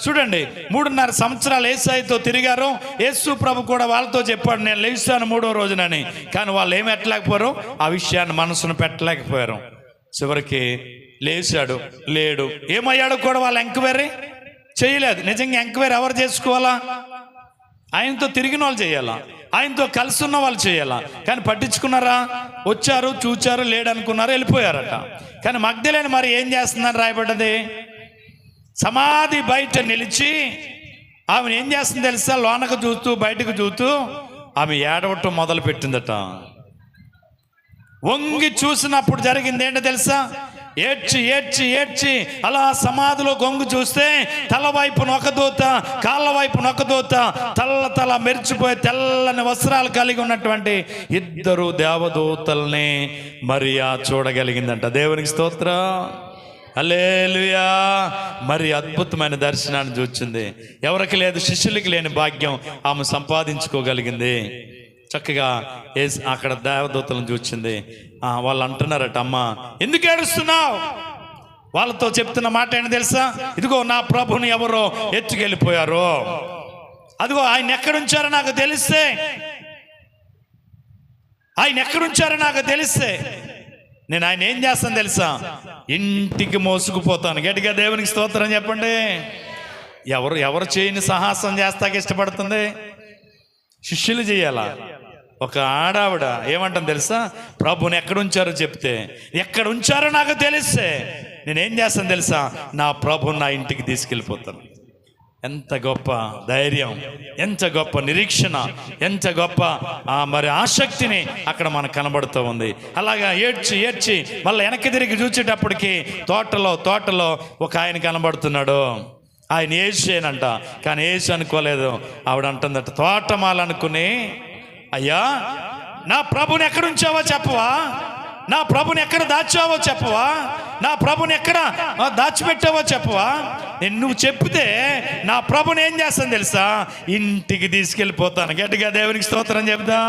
చూడండి, 3.5 సంవత్సరాలు యేసయ్యతో తిరిగారు. యేసు ప్రభు కూడా వాళ్ళతో చెప్పాడు, నేను లేస్తాను 3వ రోజునని. కానీ వాళ్ళు ఏమి పెట్టలేకపోయారు, ఆ విషయాన్ని మనసును పెట్టలేకపోయారు. చివరికి లేచాడు, లేడు, ఏమయ్యాడు కూడా వాళ్ళు ఎంక్వైరీ చేయలేదు. నిజంగా ఎంక్వైరీ ఎవరు చేసుకోవాలా? ఆయనతో తిరిగిన వాళ్ళు చేయాలా, ఆయనతో కలిసి ఉన్న వాళ్ళు చేయాలా. కానీ పట్టించుకున్నారా? వచ్చారు, చూచారు, లేడనుకున్నారు, వెళ్ళిపోయారట. కానీ మగ్దలేని మరి ఏం చేస్తుందని రాయబడ్డది, సమాధి బయట నిలిచి ఆమెను ఏం చేస్తుంది తెలుసా, లోనకు చూస్తూ బయటకు చూస్తూ ఆమె ఏడవటం మొదలు పెట్టిందట. వంగి చూసినప్పుడు జరిగింది ఏంటో తెలుసా, ఏడ్చి ఏడ్చి ఏడ్చి అలా సమాధిలో గొంగు చూస్తే తల వైపున ఒక దూత, కాళ్ళ వైపున ఒక దూత, తల మెరిచిపోయి తెల్లని వస్త్రాలు కలిగి ఉన్నటువంటి 2 దేవదూతల్ని మరియా చూడగలిగిందంట. దేవునికి స్తోత్రం, హల్లెలూయా. మరి అద్భుతమైన దర్శనాన్ని చూచింది. ఎవరికి లేదు, శిష్యులకి లేని భాగ్యం ఆమె సంపాదించుకోగలిగింది. చక్కగా అక్కడ దేవదూతలను చూచింది. వాళ్ళు అంటున్నారట, అమ్మ ఎందుకు ఏడుస్తున్నావు? వాళ్ళతో చెప్తున్న మాట ఏంటి తెలుసా, ఇదిగో నా ప్రభుని ఎవరో ఎత్తుకెళ్ళిపోయారు, అదిగో ఆయన ఎక్కడుంచారో నాకు తెలిస్తే, ఆయన ఎక్కడుంచారో నాకు తెలిస్తే నేను ఆయన ఏం చేస్తాను తెలుసా, ఇంటికి మోసుకుపోతాను. గట్టిగా దేవునికి స్తోత్రం చెప్పండి. ఎవరు చేయని సాహసం చేస్తాక ఇష్టపడుతుంది? శిష్యులు చేయాలా? ఒక ఆడావిడ ఏమంటాను తెలుసా, ప్రభుని ఎక్కడుంచారో చెప్తే, ఎక్కడుంచారో నాకు తెలిస్తే నేనేం చేస్తాను తెలుసా, నా ప్రభుని నా ఇంటికి తీసుకెళ్ళిపోతాను. ఎంత గొప్ప ధైర్యం, ఎంత గొప్ప నిరీక్షణ, ఎంత గొప్ప మరి ఆసక్తిని అక్కడ మనకు కనబడుతూ ఉంది. అలాగా ఏడ్చి ఏడ్చి మళ్ళీ వెనక్కి తిరిగి చూసేటప్పటికి తోటలో ఒక ఆయన కనబడుతున్నాడు. ఆయన యేసేనంట, కానీ యేసు అనుకోలేదు. ఆవిడ అంటుందట, తోటమాలనుకుని, అయ్యా నా ప్రభుని ఎక్కడ ఉంచావో చెప్పవా, నా ప్రభుని ఎక్కడ దాచావో చెప్పవా, నా ప్రభుని ఎక్కడ దాచిపెట్టావో చెప్పవా. నువ్వు చెప్తే నా ప్రభుని ఏం చేస్తాను తెలుసా, ఇంటికి తీసుకెళ్ళిపోతాను. గట్టిగా దేవునికి స్తోత్రం చెప్దా.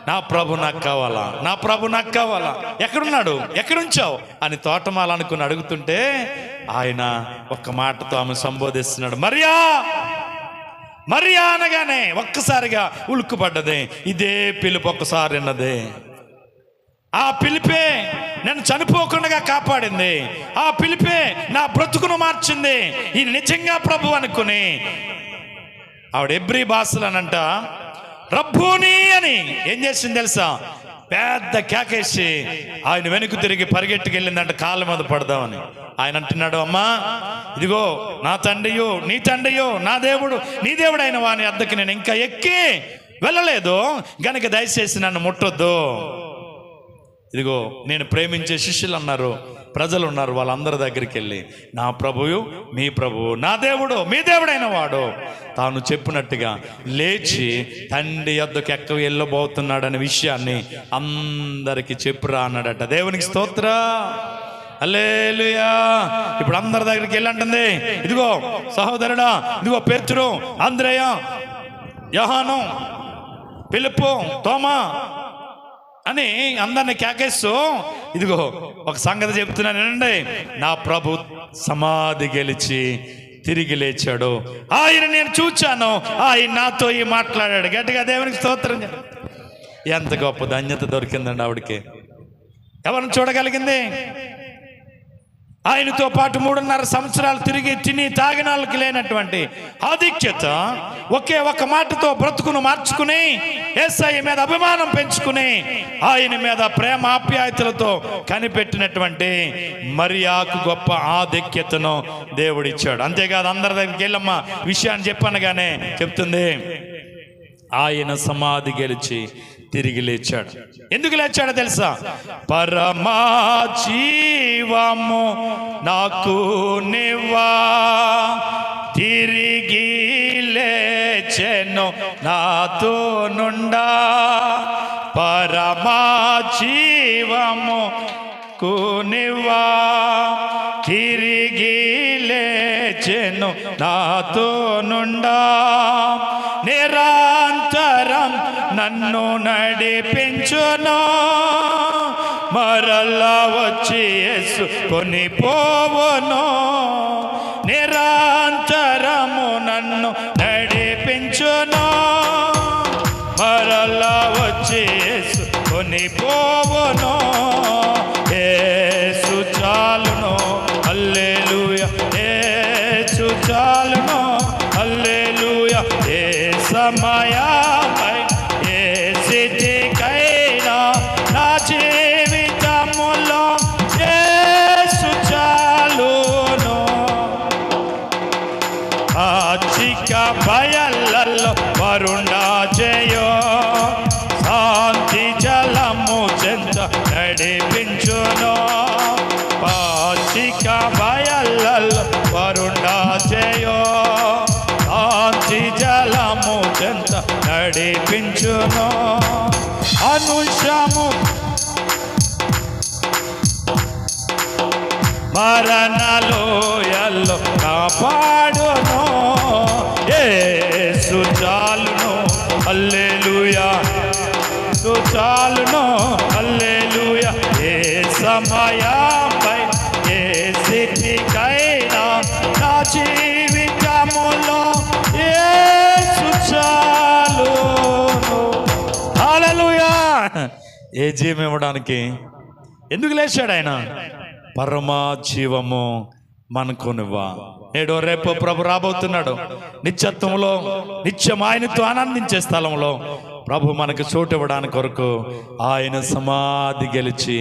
నా ప్రభు నాకు కావాలా, నా ప్రభు నాకు కావాలా, ఎక్కడున్నాడు, ఎక్కడుంచావు అని తోటమాలనుకుని అడుగుతుంటే ఆయన ఒక్క మాటతో ఆమె సంబోధిస్తున్నాడు, మరియా. మరియా అనగానే ఒక్కసారిగా ఉలుక్కుపడ్డది. ఇదే పిలుపు ఒక్కసారి అన్నది. ఆ పిలిపే నన్ను చనిపోకుండా కాపాడింది. ఆ పిలిపే నా బ్రతుకును మార్చింది. ఈ నిజంగా ప్రభు అనుకుని ఆవిడ ఎబ్రీ భాషలనంట రబ్బూని అని ఏం చేసింది తెలుసా, పెద్ద కేకేసి ఆయన వెనుక తిరిగి పరిగెట్టుకెళ్ళిందంట కాళ్ళ మీద పడదామని. ఆయన అంటున్నాడు, అమ్మా ఇదిగో నా తండ్రియో నీ తండ్రియో నా దేవుడు నీ దేవుడు అయిన వాని వద్దకి నేను ఇంకా ఎక్కి వెళ్ళలేదు గనుక దయచేసి నన్ను ముట్టొద్దు. ఇదిగో నేను ప్రేమించే శిష్యులు అన్నారు, ప్రజలు ఉన్నారు, వాళ్ళందరి దగ్గరికి వెళ్ళి నా ప్రభువు మీ ప్రభువు నా దేవుడు మీ దేవుడైన వాడు తాను చెప్పినట్టుగా లేచి తండ్రి యొద్దకు ఎక్క వెళ్ళబోతున్నాడనే విషయాన్ని అందరికీ చెప్పురా అన్నాడట. దేవునికి స్తోత్ర, హల్లెలూయా. ఇప్పుడు అందరి దగ్గరికి వెళ్ళి అంటుంది, ఇదిగో సహోదరుడా, ఇదిగో పేతురు, అంద్రేయ, యోహాను, ఫిలిప్పు, తోమా అని అందరిని కేకేస్తూ ఇదిగో ఒక సంగతి చెప్తున్నాను వినండి. నా ప్రభు సమాధి గెలిచి తిరిగి లేచాడు, ఆయన నేను చూచాను, ఆయన నాతో ఈ మాట్లాడాడు. గట్టిగా దేవునికి స్తోత్రం. ఎంత గొప్ప ధన్యత దొరికిందండి ఆవిడకి. ఎవరిని చూడగలిగింది? ఆయనతో పాటు 3.5 సంవత్సరాలు తిరిగి తిని తాగిన వాళ్ళకి లేనటువంటి ఆధిక్యత, ఒకే ఒక మాటతో బ్రతుకును మార్చుకుని యేసయ్య మీద అభిమానం పెంచుకుని ఆయన మీద ప్రేమ ఆప్యాయతలతో కనిపెట్టినటువంటి మరియాకు గొప్ప ఆధిక్యతను దేవుడిచ్చాడు. అంతేకాదు అందరి దగ్గరికి వెళ్ళమ్మా విషయాన్ని చెప్పనగానే చెప్తుంది, ఆయన సమాధి గెలిచి తిరిగి లేచాడు. ఎందుకు లేచాడో తెలుసా? పరమా జీవము నాకు నివ్వా తిరిగి లేచెను నాతో నుండా. పరమా జీవము కునివ్వా తిరిగి లేచెను నాతో నుండా. నిరంతరం నన్ను నడిపించును, మరలా వచ్చి యేసు కొనిపోవును. నిరంతరము నన్ను నడిపించును, మరలా వచ్చి యేసు కొనిపోవును. యేసు చాలును, హల్లెలూయా, యేసు చాలును, హల్లెలూయా. ఏ సమయమై ఏ స్థితికైనా నా జీవితములో యేసు చాలును. ఆచిక బయళ్ళల్లో వరుణా చేయో, శాంతి జలము చెంత నడిపించును. ఆచిక బయళ్ళల్లో వరుణా చేయో, శాంతి జలము చెంత నడిపించును. అనుషము మరణలోయల్లో కాపాడును. యేసు చాలును, హల్లెలూయా, యేసు చాలును, హల్లెలూయా. ఏ సమయమై ఏ స్థితికైనా నా జీవితములో యేసు చాలును. హల్లెలూయా. ఏ జీవం ఇవ్వడానికి ఎందుకు లేచాడు ఆయన? పరమా జీవము మనకునివ్వా. నేడు రేపు ప్రభు రాబోతున్నాడు. నిత్యత్వంలో నిత్యం ఆయనతో ఆనందించే స్థలంలో ప్రభు మనకు చోటు ఇవ్వడానికి కొరకు ఆయన సమాధి గెలిచి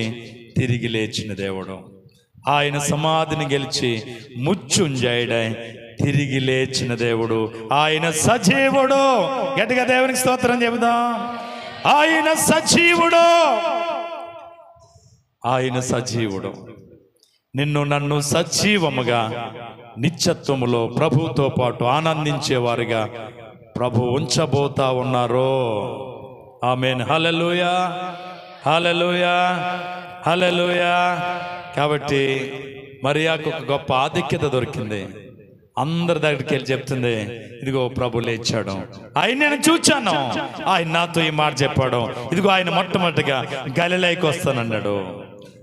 తిరిగి లేచిన దేవుడు. ఆయన సమాధిని గెలిచి మృత్యుంజయుడై తిరిగి లేచిన దేవుడు. ఆయన సజీవుడు. గట్టిగా దేవునికి స్తోత్రం చెబుదాం. ఆయన సజీవుడు, ఆయన సజీవుడు. నిన్ను నన్ను సజీవముగా నిత్యత్వములో ప్రభుతో పాటు ఆనందించేవారుగా ప్రభు ఉంచబోతా ఉన్నారు. ఆమేన్. హల్లెలూయా, హల్లెలూయా, హల్లెలూయా. కాబట్టి మరియాకు ఒక గొప్ప ఆధిక్యత దొరికింది. అందరి దగ్గరికి వెళ్ళి చెప్తుంది, ఇదిగో ప్రభు లేచాడు, ఆయన నేను చూచాను, ఆయన నాతో ఈ మాట చెప్పాడు. ఇదిగో ఆయన మొట్టమొదటిగా గలిలయకి వస్తానన్నాడు,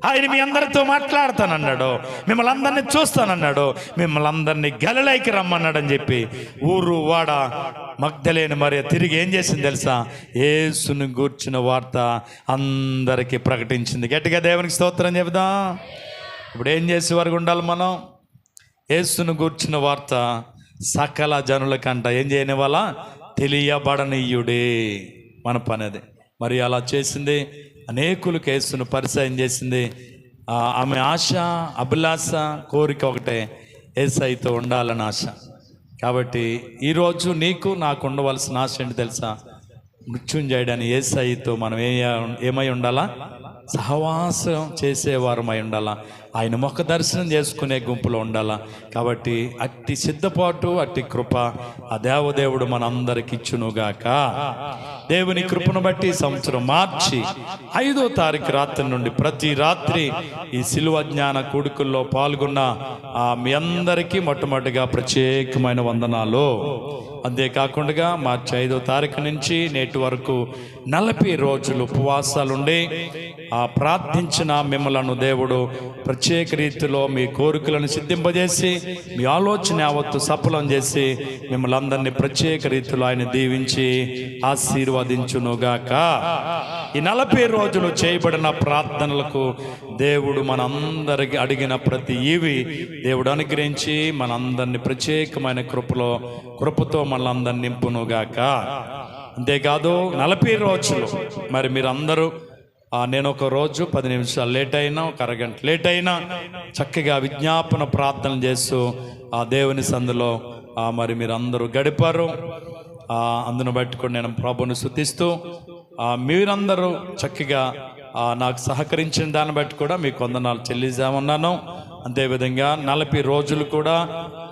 ఆయన మీ అందరితో మాట్లాడతానన్నాడు, మిమ్మల్ని అందరినీ చూస్తానన్నాడు, మిమ్మల్ని అందరినీ గలిలయకి రమ్మన్నాడు అని చెప్పి ఊరు వాడ మగ్దలేని మరియ తిరిగి ఏం చేసింది తెలుసా? యేసుని గూర్చిన వార్త అందరికీ ప్రకటించింది. గట్టిగా దేవునికి స్తోత్రం చెబుదాం. ఇప్పుడు ఏం చేసేవారు ఉండాలి మనం? యేసును గూర్చిన వార్త సకల జనులకంట ఏం చేయని వాళ్ళ తెలియబడనీయుడే మన పని. అది మరి అలా చేసింది. అనేకులకు యేసును పరిచయం చేసింది. ఆమె ఆశ, అభిలాష, కోరిక ఒకటే, యేసయ్యతో ఉండాలని ఆశ. కాబట్టి ఈరోజు నీకు నాకు ఉండవలసిన ఆశ ఏంటి తెలుసా? మృత్యుంజయుడని యేసయ్యతో మనం ఏమై ఉండాలా? సహవాసం చేసేవారమై ఉండాలా. ఆయన ముఖ దర్శనం చేసుకునే గుంపులో ఉండాలా. కాబట్టి అట్టి సిద్ధపాటు, అట్టి కృప ఆ దేవదేవుడు మనందరికి ఇచ్చునుగాక. దేవుని కృపను బట్టి సంవత్సరం మార్చి 5వ తారీఖు రాత్రి నుండి ప్రతి రాత్రి ఈ శిలువ జ్ఞాన కూడుకుల్లో పాల్గొన్న మీ అందరికీ మొట్టమొదటిగా ప్రత్యేకమైన వందనాలు. అంతేకాకుండా మార్చి 5వ తారీఖు నుంచి నేటి వరకు 40 రోజులు ఉపవాసాలుండి ప్రార్థించిన మిమ్మలను దేవుడు ప్రత్యేక రీతిలో మీ కోరికలను సిద్ధింపజేసి మీ ఆలోచన యావత్తు సఫలం చేసి మిమ్మల్ని అందరినీ ప్రత్యేక రీతిలో ఆయన దీవించి ఆశీర్వదించునుగాక. ఈ 40 రోజులు చేయబడిన ప్రార్థనలకు దేవుడు మనందరికి అడిగిన ప్రతి ఈవి దేవుడు అనుగ్రహించి మనందరినీ ప్రత్యేకమైన కృపతో మనందరినీ నింపునుగాక. అంతేకాదు 40 రోజులు మరి మీరందరూ నేను ఒక రోజు 10 నిమిషాలు లేట్ అయినా, ఒక అరగంట లేట్ అయినా చక్కగా విజ్ఞాపన ప్రార్థన చేస్తూ ఆ దేవుని సందులో మరి మీరందరూ గడిపారు. అందును బట్టి కూడా నేను ప్రభువుని స్తుతిస్తూ మీరందరూ చక్కగా నాకు సహకరించిన దాన్ని బట్టి కూడా మీకు వందనాలు చెల్లిస్తామన్నాను. అంతేవిధంగా 40 రోజులు కూడా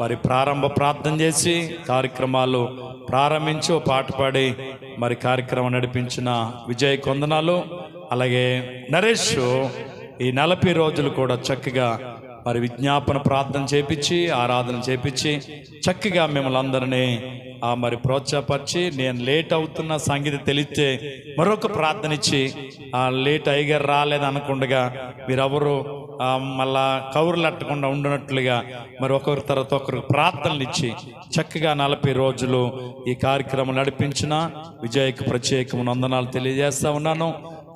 మరి ప్రారంభ ప్రార్థన చేసి కార్యక్రమాలు ప్రారంభించి ఓ పాట పాడి మరి కార్యక్రమం నడిపించిన విజయ్ కొందనాలు, అలాగే నరేష్ ఈ 40 రోజులు కూడా చక్కగా మరి విజ్ఞాపన ప్రార్థన చేపించి ఆరాధన చేపించి చక్కగా మిమ్మల్ని అందరినీ మరి ప్రోత్సాహపరిచి నేను లేట్ అవుతున్న సంగతి తెలిస్తే మరొక ప్రార్థన ఇచ్చి లేట్ అయ్యగారు రాలేదు అనకుండా మీరెవరు మళ్ళా కౌరులు అట్టకుండా ఉండనట్లుగా మరి ఒకరి తర్వాత ఒకరు ప్రార్థనలు ఇచ్చి చక్కగా 40 రోజులు ఈ కార్యక్రమం నడిపించిన విజయ్కి ప్రత్యేకమైన వందనాలు తెలియజేస్తా ఉన్నాను.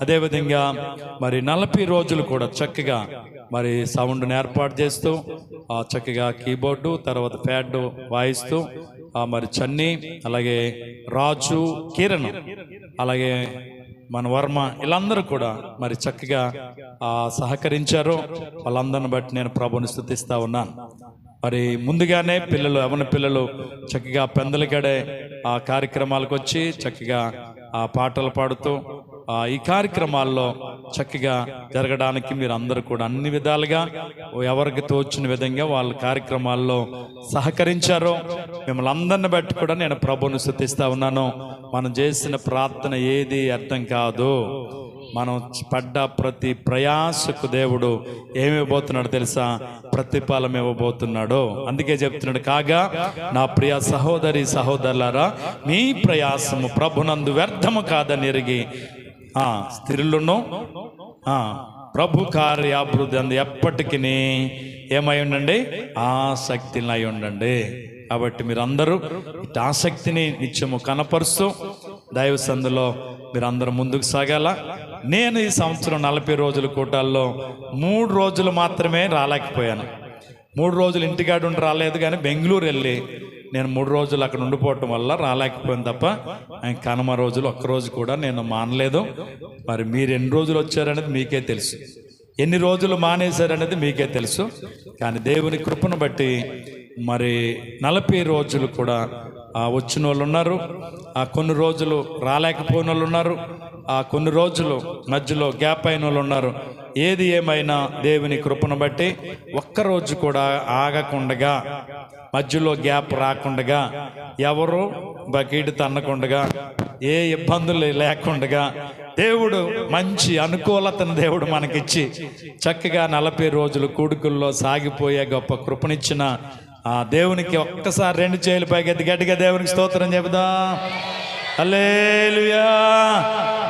అదేవిధంగా మరి 40 రోజులు కూడా చక్కగా మరి సౌండ్ని ఏర్పాటు చేస్తూ చక్కగా కీబోర్డు తర్వాత ప్యాడ్ వాయిస్తూ మరి చన్ని, అలాగే రాజు, కిరణ్, అలాగే మన వర్మ వీళ్ళందరూ కూడా మరి చక్కగా సహకరించారు. వాళ్ళందరిని బట్టి నేను ప్రభుని స్తుతిస్తా ఉన్నాను. మరి ముందుగానే పిల్లలు యవన పిల్లలు చక్కగా పెందలగడే కార్యక్రమాలకు వచ్చి చక్కగా పాటలు పాడుతూ ఈ కార్యక్రమాల్లో చక్కగా జరగడానికి మీరు అందరూ కూడా అన్ని విధాలుగా ఎవరికి తోచిన విధంగా వాళ్ళ కార్యక్రమాల్లో సహకరించారో మిమ్మల్ని అందరిని బట్టి కూడా నేను ప్రభువుని స్తుతిస్తా ఉన్నాను. మనం చేసిన ప్రార్థన ఏది అర్థం కాదు. మనం పడ్డ ప్రతి ప్రయాసకు దేవుడు ఏమివ్వబోతున్నాడు తెలుసా? ప్రతిఫలం ఇవ్వబోతున్నాడు. అందుకే చెప్తున్నాడు, కాగా నా ప్రియ సహోదరి సహోదరులారా, మీ ప్రయాసము ప్రభునందు వ్యర్థము కాదని ఎరిగి స్థిరులను ప్రభు కార్యాభివృద్ధి అందు ఎప్పటికీ ఏమై ఉండండి, ఆసక్తిని అయి ఉండండి. కాబట్టి మీరందరూ ఇటు ఆసక్తిని నిత్యము కనపరుస్తూ దైవ సందులో మీరందరూ ముందుకు సాగాల. నేను ఈ సంవత్సరం 40 రోజుల కూటాల్లో 3 రోజులు మాత్రమే రాలేకపోయాను. 3 రోజులు ఇంటికాడ ఉండి రాలేదు, కానీ బెంగళూరు వెళ్ళి నేను 3 రోజులు అక్కడ ఉండిపోవటం వల్ల రాలేకపోయాను తప్ప కనుమ రోజులు ఒక్కరోజు కూడా నేను మానలేదు. మరి మీరు ఎన్ని రోజులు వచ్చారనేది మీకే తెలుసు, ఎన్ని రోజులు మానేశారనేది మీకే తెలుసు. కానీ దేవుని కృపను బట్టి మరి 40 రోజులు కూడా వచ్చిన వాళ్ళు ఉన్నారు, కొన్ని రోజులు రాలేకపోయిన వాళ్ళు ఉన్నారు, కొన్ని రోజులు మధ్యలో గ్యాప్ అయిన వాళ్ళు ఉన్నారు. ఏది ఏమైనా దేవుని కృపను బట్టి ఒక్కరోజు కూడా ఆగకుండగా, మధ్యలో గ్యాప్ రాకుండగా, ఎవరు బకీటు తన్నకుండగా, ఏ ఇబ్బందులు లేకుండగా దేవుడు మంచి అనుకూలతను దేవుడు మనకిచ్చి చక్కగా 40 రోజులు కూడుకుల్లో సాగిపోయే గొప్ప కృపనిచ్చిన దేవునికి ఒక్కసారి 2 చేతులు పైకెత్తి గట్టిగా దేవునికి స్తోత్రం చెబుదాం. హల్లెలూయా.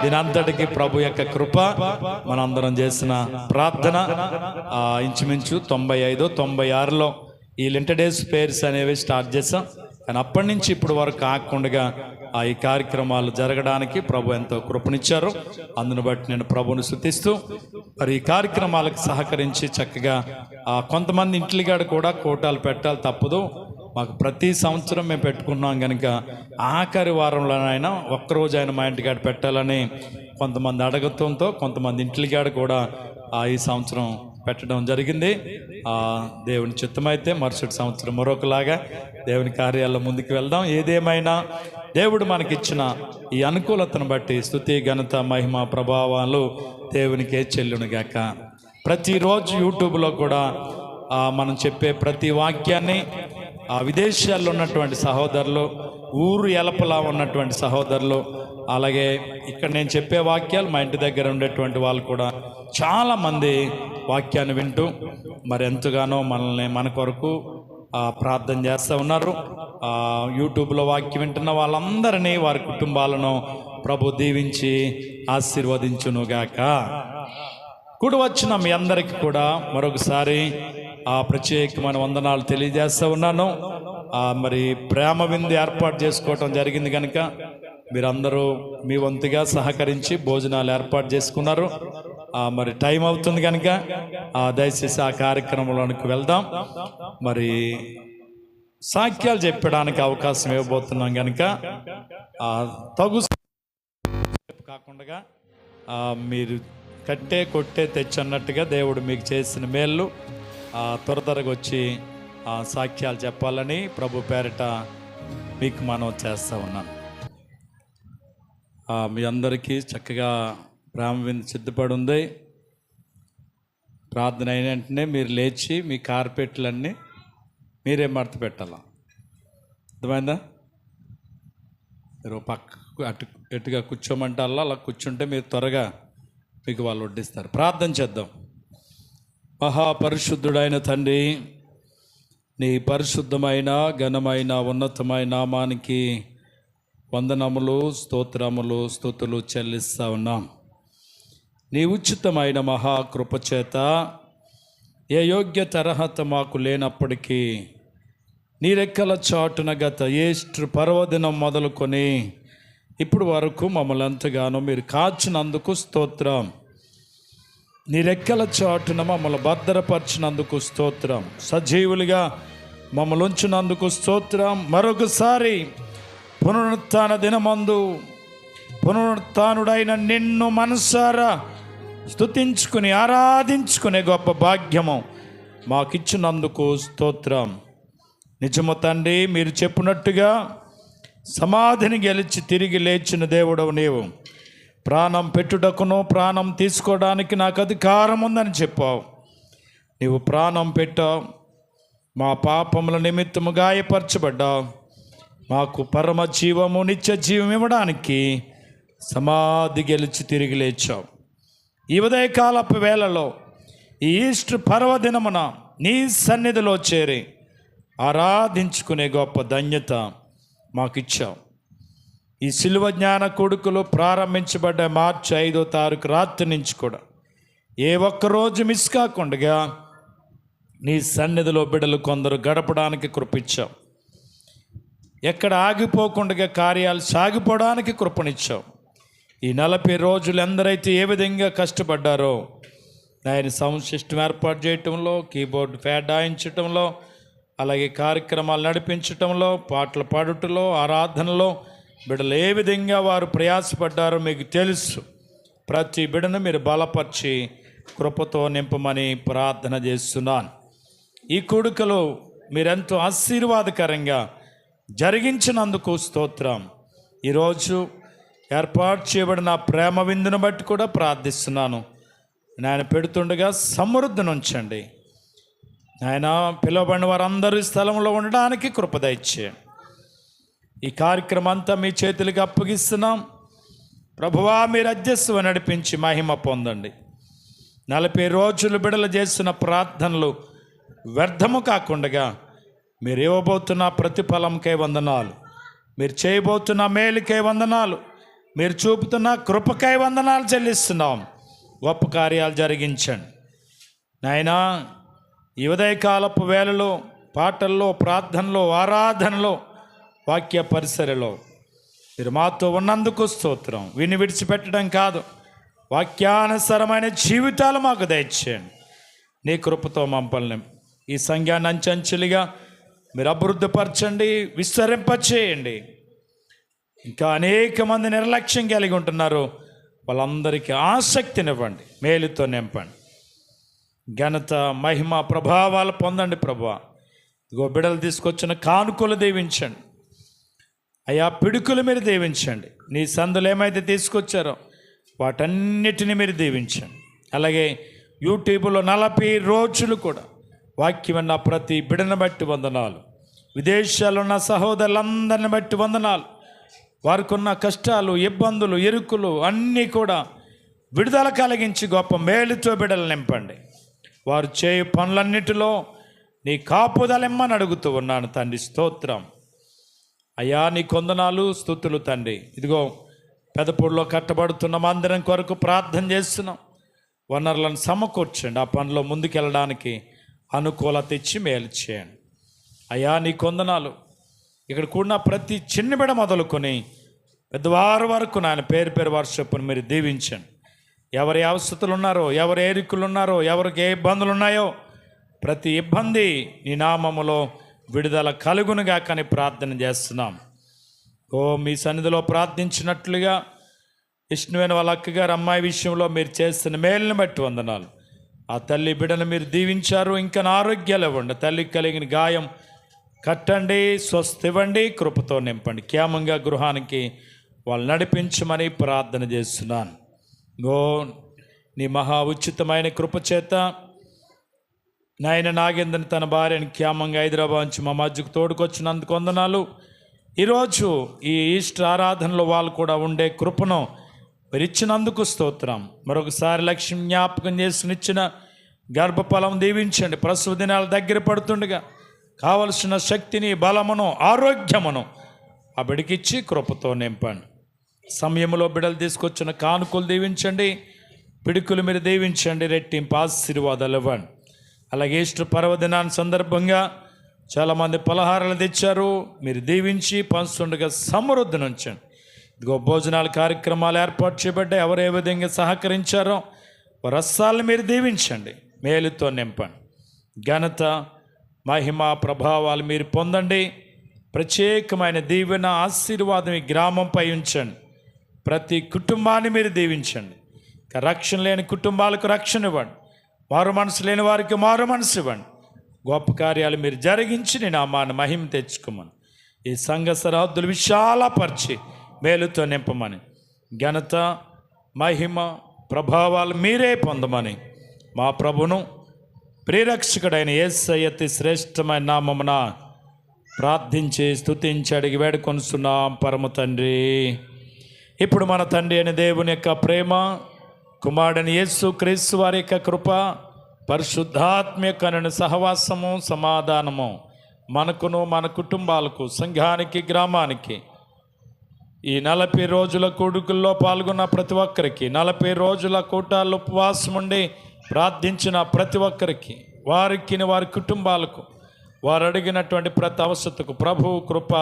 దీని అంతటికి ప్రభు యొక్క కృప. మనందరం చేసిన ప్రార్థన ఇంచుమించు 95, 96లో ఈ లింటడేస్ పేర్స్ అనేవి స్టార్ట్ చేసాం. కానీ అప్పటి నుంచి ఇప్పుడు వరకు ఆగకుండా ఈ కార్యక్రమాలు జరగడానికి ప్రభు ఎంతో కృపనిచ్చారు. అందును బట్టి నేను ప్రభుని స్తుతిస్తూ మరి ఈ కార్యక్రమాలకు సహకరించి చక్కగా కొంతమంది ఇంట్లిగాడు కూడా కోటాలు పెట్టాలి, తప్పదు. మాకు ప్రతి సంవత్సరం మేము పెట్టుకున్నాం కనుక ఆఖరి వారంలోనైనా ఒక్కరోజు ఆయన మా ఇంటికాడ పెట్టాలని కొంతమంది అడగటంతో కొంతమంది ఇంటికాడ కూడా ఈ సంవత్సరం పెట్టడం జరిగింది. దేవుని చిత్తమైతే మరుసటి సంవత్సరం మరొకలాగా దేవుని కార్యాల్లో ముందుకు వెళ్దాం. ఏదేమైనా దేవుడు మనకిచ్చిన ఈ అనుకూలతను బట్టి స్తుతి ఘనత మహిమ ప్రభావాలు దేవునికే చెల్లునుగాక. ప్రతిరోజు యూట్యూబ్లో కూడా మనం చెప్పే ప్రతి వాక్యాన్ని విదేశాల్లో ఉన్నటువంటి సహోదరులు, ఊరు ఎలపలా ఉన్నటువంటి సహోదరులు, అలాగే ఇక్కడ నేను చెప్పే వాక్యాలు మా ఇంటి దగ్గర ఉండేటువంటి వాళ్ళు కూడా చాలామంది వాక్యాన్ని వింటూ మరి ఎంతగానో మనల్ని మన కొరకు ప్రార్థన చేస్తూ ఉన్నారు. యూట్యూబ్లో వాక్యం వింటున్న వాళ్ళందరినీ, వారి కుటుంబాలను ప్రభు దీవించి ఆశీర్వదించునుగాక. కూడి వచ్చిన మీ అందరికీ కూడా మరొకసారి ప్రత్యేకమైన వందనాలు తెలియజేస్తూ ఉన్నాను. మరి ప్రేమ విందు ఏర్పాటు చేసుకోవటం జరిగింది కనుక మీరందరూ మీ వంతుగా సహకరించి భోజనాలు ఏర్పాటు చేసుకున్నారు. మరి టైం అవుతుంది కనుక దయచేసి ఆ కార్యక్రమంలోనికి వెళ్దాం. మరి సాక్ష్యాలు చెప్పడానికి అవకాశం ఇవ్వబోతున్నాం కనుక తగు కాకుండా మీరు కట్టే కొట్టే తెచ్చన్నట్టుగా దేవుడు మీకు చేసిన మేళ్ళు త్వరగా వచ్చి సాక్ష్యాలు చెప్పాలని ప్రభు పేరిట మీకు మనం చేస్తూ ఉన్నాను. మీ అందరికీ చక్కగా ప్రేమ విందు సిద్ధపడి ఉంది. ప్రార్థన అయిన వెంటనే మీరు లేచి మీ కార్పెట్లన్నీ మీరే మడత పెట్టాల. అర్థమైందా? మీరు పక్క ఎటుగా కూర్చోమంటే అలా కూర్చుంటే మీరు త్వరగా మీకు వాళ్ళు వడ్డిస్తారు. ప్రార్థన చేద్దాం. మహాపరిశుద్ధుడైన తండ్రి, నీ పరిశుద్ధమైన ఘనమైన ఉన్నతమైన నామానికి వందనములు, స్తోత్రములు, స్తుతులు చెల్లిస్తూ ఉన్నాం. నీ ఉచితమైన మహాకృపచేత ఏ యోగ్యత అర్హత మాకు లేనప్పటికీ నీ రెక్కల చాటున గత ఈస్టర్ పర్వదినం మొదలుకొని ఇప్పుడు వరకు మమ్మల్ని ఎంతగానో మీరు కాచినందుకు స్తోత్రం. నీ రెక్కల చాటున మమ్మల్ని భద్రపరిచినందుకు స్తోత్రం. సజీవులుగా మమ్మల్ని ఉంచినందుకు స్తోత్రం. మరొకసారి పునరుత్థాన దినమందు పునరుత్థానుడైన నిన్ను మనసారా స్తుతించుకుని ఆరాధించుకునే గొప్ప భాగ్యము మాకిచ్చినందుకు స్తోత్రం. నిజము తండ్రి, మీరు చెప్పినట్టుగా సమాధిని గెలిచి తిరిగి లేచిన దేవుడవు నీవు. ప్రాణం పెట్టుటకును ప్రాణం తీసుకోవడానికి నాకు అధికారం ఉందని చెప్పావు. నీవు ప్రాణం పెట్టావు, మా పాపముల నిమిత్తము గాయపరచబడ్డావు. మాకు పరమ జీవము నిత్య జీవం ఇవ్వడానికి సమాధి గెలిచి తిరిగి లేచావు. ఈ ఉదయకాలపు వేళలో ఈ ఈస్టర్ పర్వదినమున నీ సన్నిధిలో చేరి ఆరాధించుకునే గొప్ప ధన్యత మాకు ఇచ్చావు. ఈ సిలువ జ్ఞాన కొడుకులు ప్రారంభించబడ్డ మార్చి 5వ తారీఖు రాత్రి నుంచి కూడా ఏ ఒక్కరోజు మిస్ కాకుండా నీ సన్నిధిలో బిడ్డలు కొందరు గడపడానికి కృపించావు. ఎక్కడ ఆగిపోకుండా కార్యాలు సాగిపోవడానికి కృపనిచ్చావు. ఈ 40 రోజులు ఎందరైతే ఏ విధంగా కష్టపడ్డారో ఆయన సౌండ్ సిస్టమ్ ఏర్పాటు చేయటంలో, కీబోర్డ్ ఫేడాయించటంలో, అలాగే కార్యక్రమాలు నడిపించటంలో, పాటలు పాడుటలో, ఆరాధనలో బిడ్డలు ఏ విధంగా వారు ప్రయాసపడ్డారో మీకు తెలుసు. ప్రతి బిడ్డను మీరు బలపరిచి కృపతో నింపమని ప్రార్థన చేస్తున్నాను. ఈ కొడుకలు మీరెంతో ఆశీర్వాదకరంగా జరిగించినందుకు స్తోత్రం. ఈరోజు ఏర్పాటు చేయబడిన ప్రేమ విందును బట్టి కూడా ప్రార్థిస్తున్నాను. నాయన పెడుతుండగా సమృద్ధిని ఉంచండి. నాయన పిలువబడిన వారందరూ ఈ స్థలంలో ఉండడానికి కృప దయచేయండి. ఈ కార్యక్రమం అంతా మీ చేతులకు అప్పగిస్తున్నాం. ప్రభువా, మీరు అధ్యక్షులు నడిపించి మహిమ పొందండి. 40 రోజులు బిడలు చేసిన ప్రార్థనలు వ్యర్థము కాకుండా మీరు ఇవ్వబోతున్న ప్రతిఫలంకై వందనాలు, మీరు చేయబోతున్న మేలుకై వందనాలు, మీరు చూపుతున్న కృపకై వందనాలు చెల్లిస్తున్నాం. గొప్ప కార్యాలు జరిగించండి నాయనా. ఈ ఉదయకాలపు వేళలో పాటల్లో, ప్రార్థనలో, ఆరాధనలో, వాక్య పరిసరలో మీరు మాతో ఉన్నందుకు స్తోత్రం. విని విడిచిపెట్టడం కాదు, వాక్యానుసరమైన జీవితాలు మాకు దయచేయండి. నీ కృపతో మమ్మల్ని ఈ సంఘాన్ని అంచెంచెలుగా మీరు అభివృద్ధిపరచండి, విస్తరింపచేయండి. ఇంకా అనేక మంది నిర్లక్ష్యం కలిగి ఉంటున్నారు, వాళ్ళందరికీ ఆసక్తినివ్వండి, మేలుతో నింపండి. ఘనత, మహిమ, ప్రభావాలు పొందండి ప్రభువా. ఇదిగో బిడ్డలు తీసుకొచ్చిన కానుకలు దీవించండి అయ్యా, పిడుకులు మీరు దీవించండి. నీ సందులు ఏమైతే తీసుకొచ్చారో వాటన్నిటిని మీరు దీవించండి. అలాగే యూట్యూబ్లో 40 రోజులు కూడా వాక్యం విన్న ప్రతి బిడ్డను బట్టి వందనాలు. విదేశాల్లో ఉన్న సహోదరులందరిని బట్టి వందనాలు. వారికి ఉన్న కష్టాలు, ఇబ్బందులు, ఇరుకులు అన్నీ కూడా విడుదల కలిగించి గొప్ప మేలుతో బిడ్డలు నింపండి. వారు చేయు పనులన్నిటిలో నీ కాపుదలెమ్మని అడుగుతూ ఉన్నాను తండ్రి. స్తోత్రం అయ్యా, నీ కొందనాలు, స్తుతులు తండ్రి. ఇదిగో పెదపూడిలో కట్టబడుతున్న మందిరం కొరకు ప్రార్థన చేస్తున్నాం. వనరులను సమకూర్చండి, ఆ పనిలో ముందుకెళ్ళడానికి అనుకూలత ఇచ్చి మేలు చేయండి. అయ్యా నీ కొందనాలు. ఇక్కడ కూడిన ప్రతి చిన్న బిడ మొదలుకొని పెద్దవారి వరకు నాయన పేరు పేరు వర్షప్పును మీరు దీవించండి. ఎవరి అవస్థలు ఉన్నారో, ఎవరి ఏరికలు ఉన్నారో, ఎవరికి ఏ ఇబ్బందులు ఉన్నాయో ప్రతి ఇబ్బంది నీ నామములో విడుదల కలుగునుగా కానీ ప్రార్థన చేస్తున్నాం. ఓ మీ సన్నిధిలో ప్రార్థించినట్లుగా విష్ణువైన వాళ్ళ అక్కగారు అమ్మాయి విషయంలో మీరు చేస్తున్న మేలుని బట్టి వందనాలు. ఆ తల్లి బిడ్డను మీరు దీవించారు, ఇంకా ఆరోగ్యాలు ఇవ్వండి. తల్లికి కలిగిన గాయం కట్టండి, స్వస్థ ఇవ్వండి, కృపతో నింపండి. క్షేమంగా గృహానికి వాళ్ళు నడిపించమని ప్రార్థన చేస్తున్నాను. గో నీ మహా ఉచితమైన కృపచేత నాయన నాగేంద్రని తన భార్యని క్షేమంగా హైదరాబాద్ నుంచి మా మధ్యకు తోడుకొచ్చినందుకు వందనాలు. ఈరోజు ఈ ఈస్టర్ ఆరాధనలో వాళ్ళు కూడా ఉండే కృపను మీరు ఇచ్చినందుకు స్తోత్రం. మరొకసారి లక్ష్యం జ్ఞాపకం చేసుకుని ఇచ్చిన గర్భఫలం దీవించండి. ప్రసవ దినాలు దగ్గర పడుతుండగా కావలసిన శక్తిని, బలమును, ఆరోగ్యమును ఆ బిడికిచ్చి కృపతో నింపండి. సమయంలో బిడలు తీసుకొచ్చిన కానుకలు దీవించండి, పిడుకులు మీరు దీవించండి, రెట్టింపు ఆశీర్వాదాలు ఇవ్వండి. అలాగే ఈస్టర్ పర్వదినాన్ని సందర్భంగా చాలామంది పలహారాలు తెచ్చారు, మీరు దీవించి పంచుండగా సమృద్ధిని ఉంచండి. ఇదిగో భోజనాల కార్యక్రమాలు ఏర్పాటు చేయబడ్డాయి. ఎవరు ఏ విధంగా సహకరించారో రసాలను మీరు దీవించండి, మేలుతో నింపండి. ఘనత, మహిమ, ప్రభావాలు మీరు పొందండి. ప్రత్యేకమైన దీవెన, ఆశీర్వాదం ఈ గ్రామంపై ఉంచండి. ప్రతి కుటుంబాన్ని మీరు దీవించండి. రక్షణ లేని కుటుంబాలకు రక్షణ ఇవ్వండి, మారు మనసు లేని వారికి మారు మనసు ఇవ్వండి. గొప్ప కార్యాలు మీరు జరిగించి నేను నామాన్ని మహిమ తెచ్చుకోమని, ఈ సంఘ సరిహద్దులు విశాలపరిచి మేలుతో నింపమని, ఘనత, మహిమ, ప్రభావాలు మీరే పొందమని మా ప్రభును ప్రియరక్షకుడైన యేసయ్య అతి శ్రేష్టమైన నామమున ప్రార్థించి స్తుతించి అడిగి వేడుకొనుచున్నాం పరమ తండ్రి. ఇప్పుడు మన తండ్రి అయిన దేవుని యొక్క ప్రేమ, కుమారుడైన యేసు క్రీస్తు వారి యొక్క కృప, పరిశుద్ధాత్మ యొక్క సహవాసము, సమాధానము మనకును, మన కుటుంబాలకు, సంఘానికి, గ్రామానికి, ఈ 40 రోజుల కొడుకుల్లో పాల్గొన్న ప్రతి ఒక్కరికి, 40 రోజుల కూటాల్లో ఉపవాసం ఉండి ప్రార్థించిన ప్రతి ఒక్కరికి, వారికి, వారి కుటుంబాలకు, వారు అడిగినటువంటి ప్రతి అవసరతకు ప్రభు కృప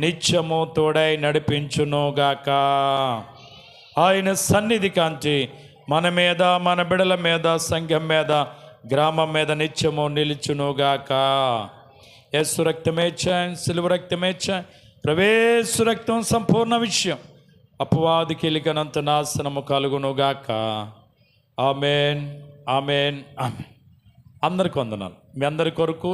నిత్యము తోడై నడిపించునుగాక. ఆయన సన్నిధి కాంతి మన మీద, మన బిడల మీద, సంఘం మీద, గ్రామం మీద నిత్యము నిలుచునుగాక. యేసు రక్తమే చాయ్, సిలువ రక్తమే చాయ్, ప్రవేశ రక్తం సంపూర్ణ విషయం, అపవాదికి ఎలికనంత నాశనము కలుగునుగాక. Amen, amen, amen. అందరికి వందనాలు. మీ అందరి కొరకు